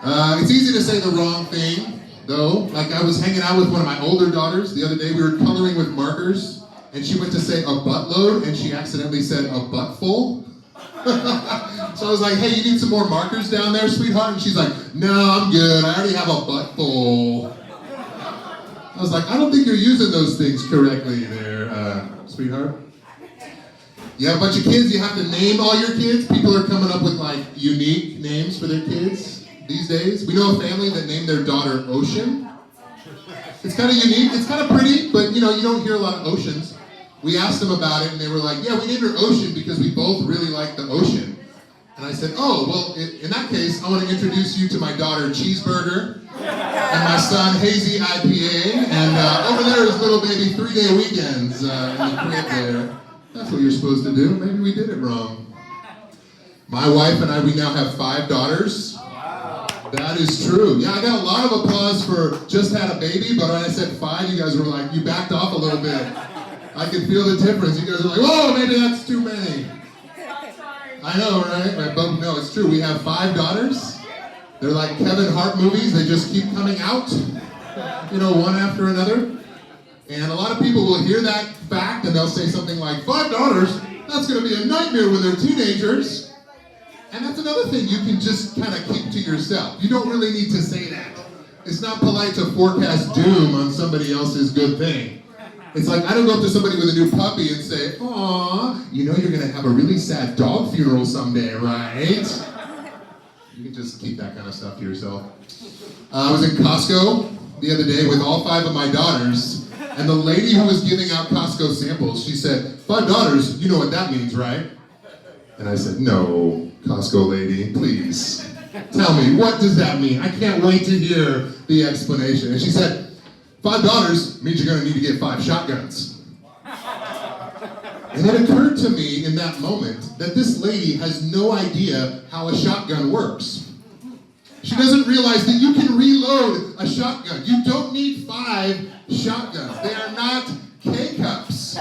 It's easy to say the wrong thing, though. Like I was hanging out with one of my older daughters the other day. We were coloring with markers, and she went to say a buttload, and she accidentally said a buttful. So I was like, "Hey, you need some more markers down there, sweetheart?" And she's like, "No, I'm good. I already have a buttful." I was like, "I don't think you're using those things correctly there, sweetheart." You have a bunch of kids, you have to name all your kids. People are coming up with like unique names for their kids. these days. We know a family that named their daughter Ocean. It's kind of unique, it's kind of pretty, but you don't hear a lot of oceans. We asked them about it and they were like, yeah, we named her Ocean because we both really like the ocean. And I said, oh, well, in that case, I want to introduce you to my daughter Cheeseburger and my son Hazy IPA, and over there is little baby 3-day weekends in the crib there. That's what you're supposed to do. Maybe we did it wrong. My wife and I, we now have 5 daughters. That is true. Yeah, I got a lot of applause for just had a baby, but when I said 5, you guys were like, you backed off a little bit. I can feel the difference. You guys are like, whoa, maybe that's too many. I know, right? But no, it's true. We have 5 daughters. They're like Kevin Hart movies. They just keep coming out, one after another. And a lot of people will hear that fact and they'll say something like, 5 daughters? That's going to be a nightmare when they're teenagers. And that's another thing you can just kind of keep to yourself. You don't really need to say that. It's not polite to forecast doom on somebody else's good thing. It's like, I don't go up to somebody with a new puppy and say, aw, you're going to have a really sad dog funeral someday, right? You can just keep that kind of stuff to yourself. I was in Costco the other day with all 5 of my daughters, and the lady who was giving out Costco samples, she said, 5 daughters, you know what that means, right? And I said, no, Costco lady, please. Tell me, what does that mean? I can't wait to hear the explanation. And she said, 5 daughters means you're going to need to get 5 shotguns. And it occurred to me in that moment that this lady has no idea how a shotgun works. She doesn't realize that you can reload a shotgun. You don't need 5 shotguns. They are not K-cups.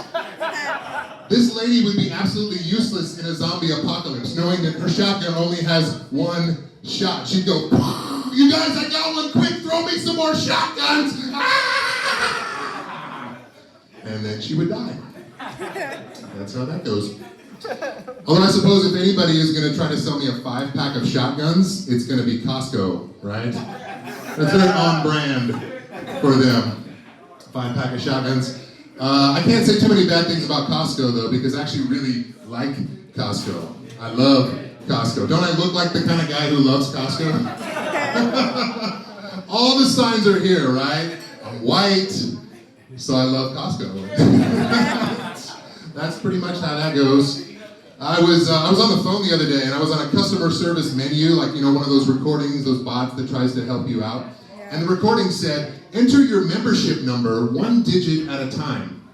This lady would be absolutely useless in a zombie apocalypse, knowing that her shotgun only has 1 shot. She'd go, you guys, I got one, quick, throw me some more shotguns! And then she would die. That's how that goes. Although I suppose if anybody is going to try to sell me a 5-pack of shotguns, it's going to be Costco, right? That's very on brand for them. 5-pack of shotguns. I can't say too many bad things about Costco though, because I actually really like Costco. I love Costco. Don't I look like the kind of guy who loves Costco? All the signs are here, right? I'm white, so I love Costco. That's pretty much how that goes. I was on the phone the other day, and I was on a customer service menu, like, one of those recordings, those bots that tries to help you out. And the recording said, enter your membership number 1 digit at a time.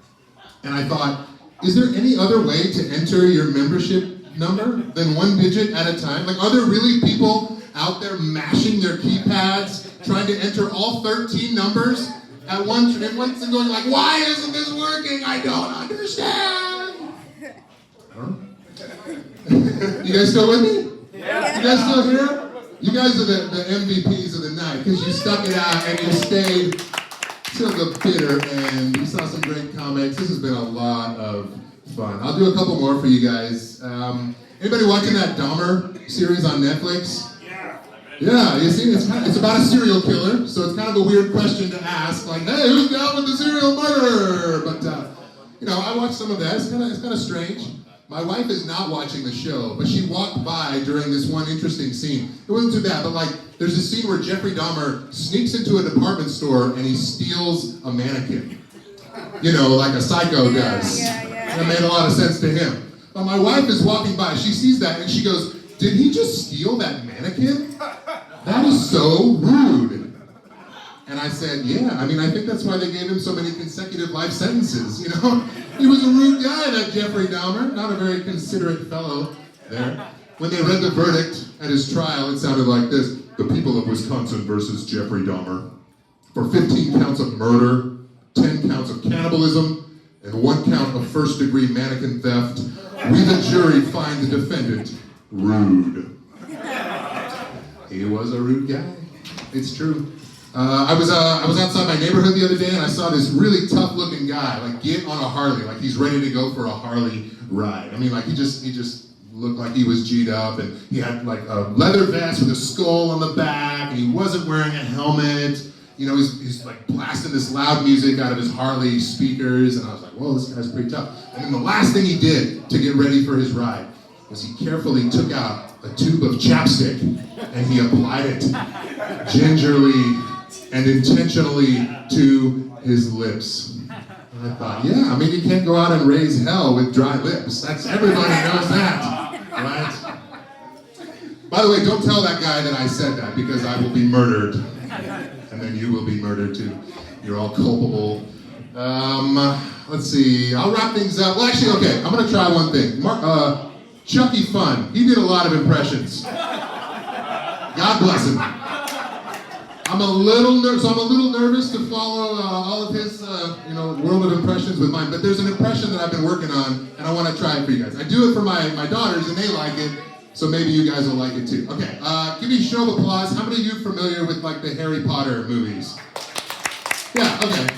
And I thought, is there any other way to enter your membership number than 1 digit at a time? Like, are there really people out there mashing their keypads, trying to enter all 13 numbers at once and going like, why isn't this working? I don't understand. Huh? You guys still with me? Yeah. You guys still here? You guys are the MVPs of the night because you stuck it out and you stayed till the bitter end. You saw some great comics. This has been a lot of fun. I'll do a couple more for you guys. Anybody watching that Dahmer series on Netflix? Yeah, you see, it's about a serial killer, so it's kind of a weird question to ask, like, hey, who's down with the serial murderer? But, I watched some of that. It's kind of strange. My wife is not watching the show, but she walked by during this one interesting scene. It wasn't too bad, but, there's a scene where Jeffrey Dahmer sneaks into a department store and he steals a mannequin. Like a psycho does. And it made a lot of sense to him. But my wife is walking by, she sees that, and she goes, did he just steal that mannequin? That is so rude. And I said, yeah, I think that's why they gave him so many consecutive life sentences, He was a rude guy, that Jeffrey Dahmer, not a very considerate fellow there. When they read the verdict at his trial, it sounded like this. The people of Wisconsin versus Jeffrey Dahmer. For 15 counts of murder, 10 counts of cannibalism, and 1 count of first-degree mannequin theft, we the jury find the defendant rude. He was a rude guy. It's true. I was outside my neighborhood the other day and I saw this really tough-looking guy get on a Harley, like he's ready to go for a Harley ride. he just looked like he was G'd up, and he had a leather vest with a skull on the back, and he wasn't wearing a helmet. He's blasting this loud music out of his Harley speakers, and I was like, whoa, this guy's pretty tough. And then the last thing he did to get ready for his ride was he carefully took out a tube of chapstick and he applied it gingerly and intentionally to his lips. And I thought, yeah, I mean, you can't go out and raise hell with dry lips. Everybody knows that, right? By the way, don't tell that guy that I said that, because I will be murdered. And then you will be murdered too. You're all culpable. Let's see, I'll wrap things up. Well, actually, okay, I'm gonna try one thing. Chucky Fun, he did a lot of impressions. God bless him. I'm a little nervous to follow all of his, world of impressions with mine, but there's an impression that I've been working on, and I want to try it for you guys. I do it for my daughters, and they like it, so maybe you guys will like it too. Okay, give me a show of applause. How many of you are familiar with, like, the Harry Potter movies? Yeah, okay.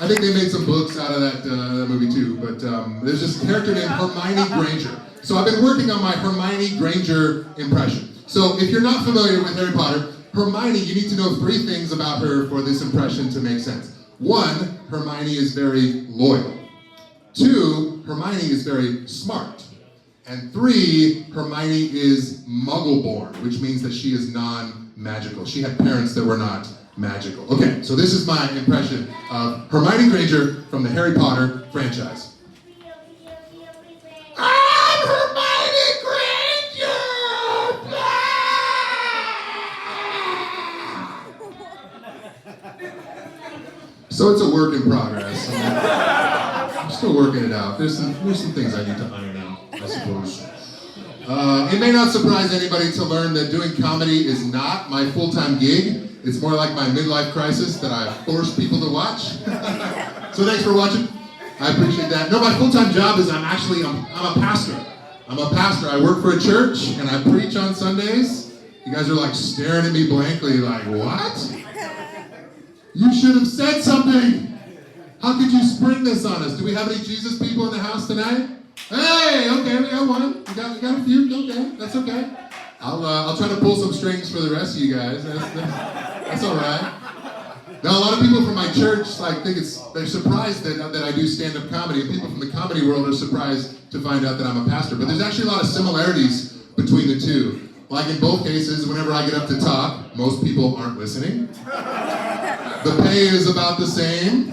I think they made some books out of that movie too, but there's this character named Hermione Granger. So I've been working on my Hermione Granger impression. So if you're not familiar with Harry Potter, Hermione, you need to know 3 things about her for this impression to make sense. 1, Hermione is very loyal. 2, Hermione is very smart. And 3, Hermione is Muggle-born, which means that she is non-magical. She had parents that were not magical. Okay, so this is my impression of Hermione Granger from the Harry Potter franchise. I'm Hermione Granger! So it's a work in progress. I'm still working it out. There's some things I need to iron out, I suppose. It may not surprise anybody to learn that doing comedy is not my full-time gig. It's more like my midlife crisis that I force people to watch. So thanks for watching. I appreciate that. No, my full-time job is I'm a pastor. I'm a pastor. I work for a church and I preach on Sundays. You guys are like staring at me blankly like, what? You should have said something. How could you spring this on us? Do we have any Jesus people in the house tonight? Hey, okay, we got one. We got a few. Okay, that's okay. I'll try to pull some strings for the rest of you guys. That's all right. Now, a lot of people from my church they're surprised that I do stand-up comedy, and people from the comedy world are surprised to find out that I'm a pastor. But there's actually a lot of similarities between the two. Like in both cases, whenever I get up to talk, most people aren't listening. The pay is about the same.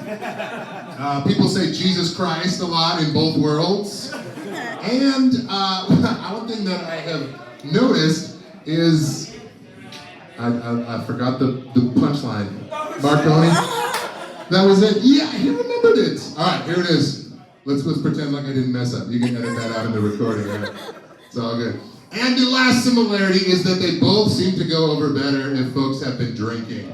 People say Jesus Christ a lot in both worlds. And one thing that I have noticed is I forgot the punchline. Marconi? That was it? Yeah, he remembered it. All right, here it is. Let's pretend like I didn't mess up. You can edit that out in the recording. Right? It's all good. And the last similarity is that they both seem to go over better if folks have been drinking.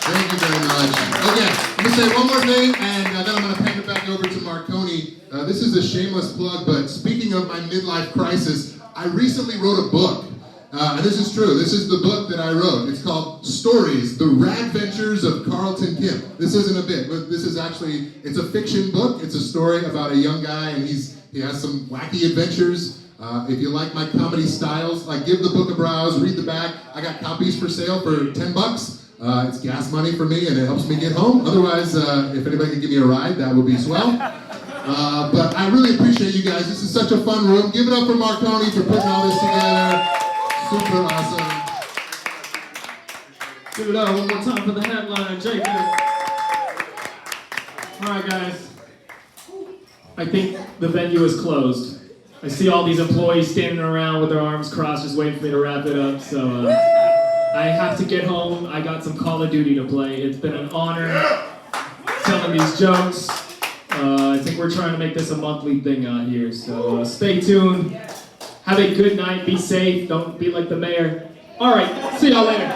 Thank you very much. Okay, I'm going to say one more thing, and then I'm going to hand it back over to Marconi. This is a shameless plug, but speaking of my midlife crisis, I recently wrote a book. And this is true. This is the book that I wrote. It's called Stories, The Radventures of Carlton Kim. This isn't a bit, but this is actually, it's a fiction book. It's a story about a young guy, and he has some wacky adventures. If you like my comedy styles, give the book a browse, read the back. I got copies for sale for $10. It's gas money for me, and it helps me get home. Otherwise, if anybody could give me a ride, that would be swell. But I really appreciate you guys. This is such a fun room. Give it up for Marconi for putting all this together. Super awesome. Give it up one more time for the headliner, Jacob. All right, guys. I think the venue is closed. I see all these employees standing around with their arms crossed, just waiting for me to wrap it up. So I have to get home. I got some Call of Duty to play. It's been an honor telling these jokes. I think we're trying to make this a monthly thing out here. So stay tuned. Have a good night. Be safe. Don't be like the mayor. All right. See y'all later.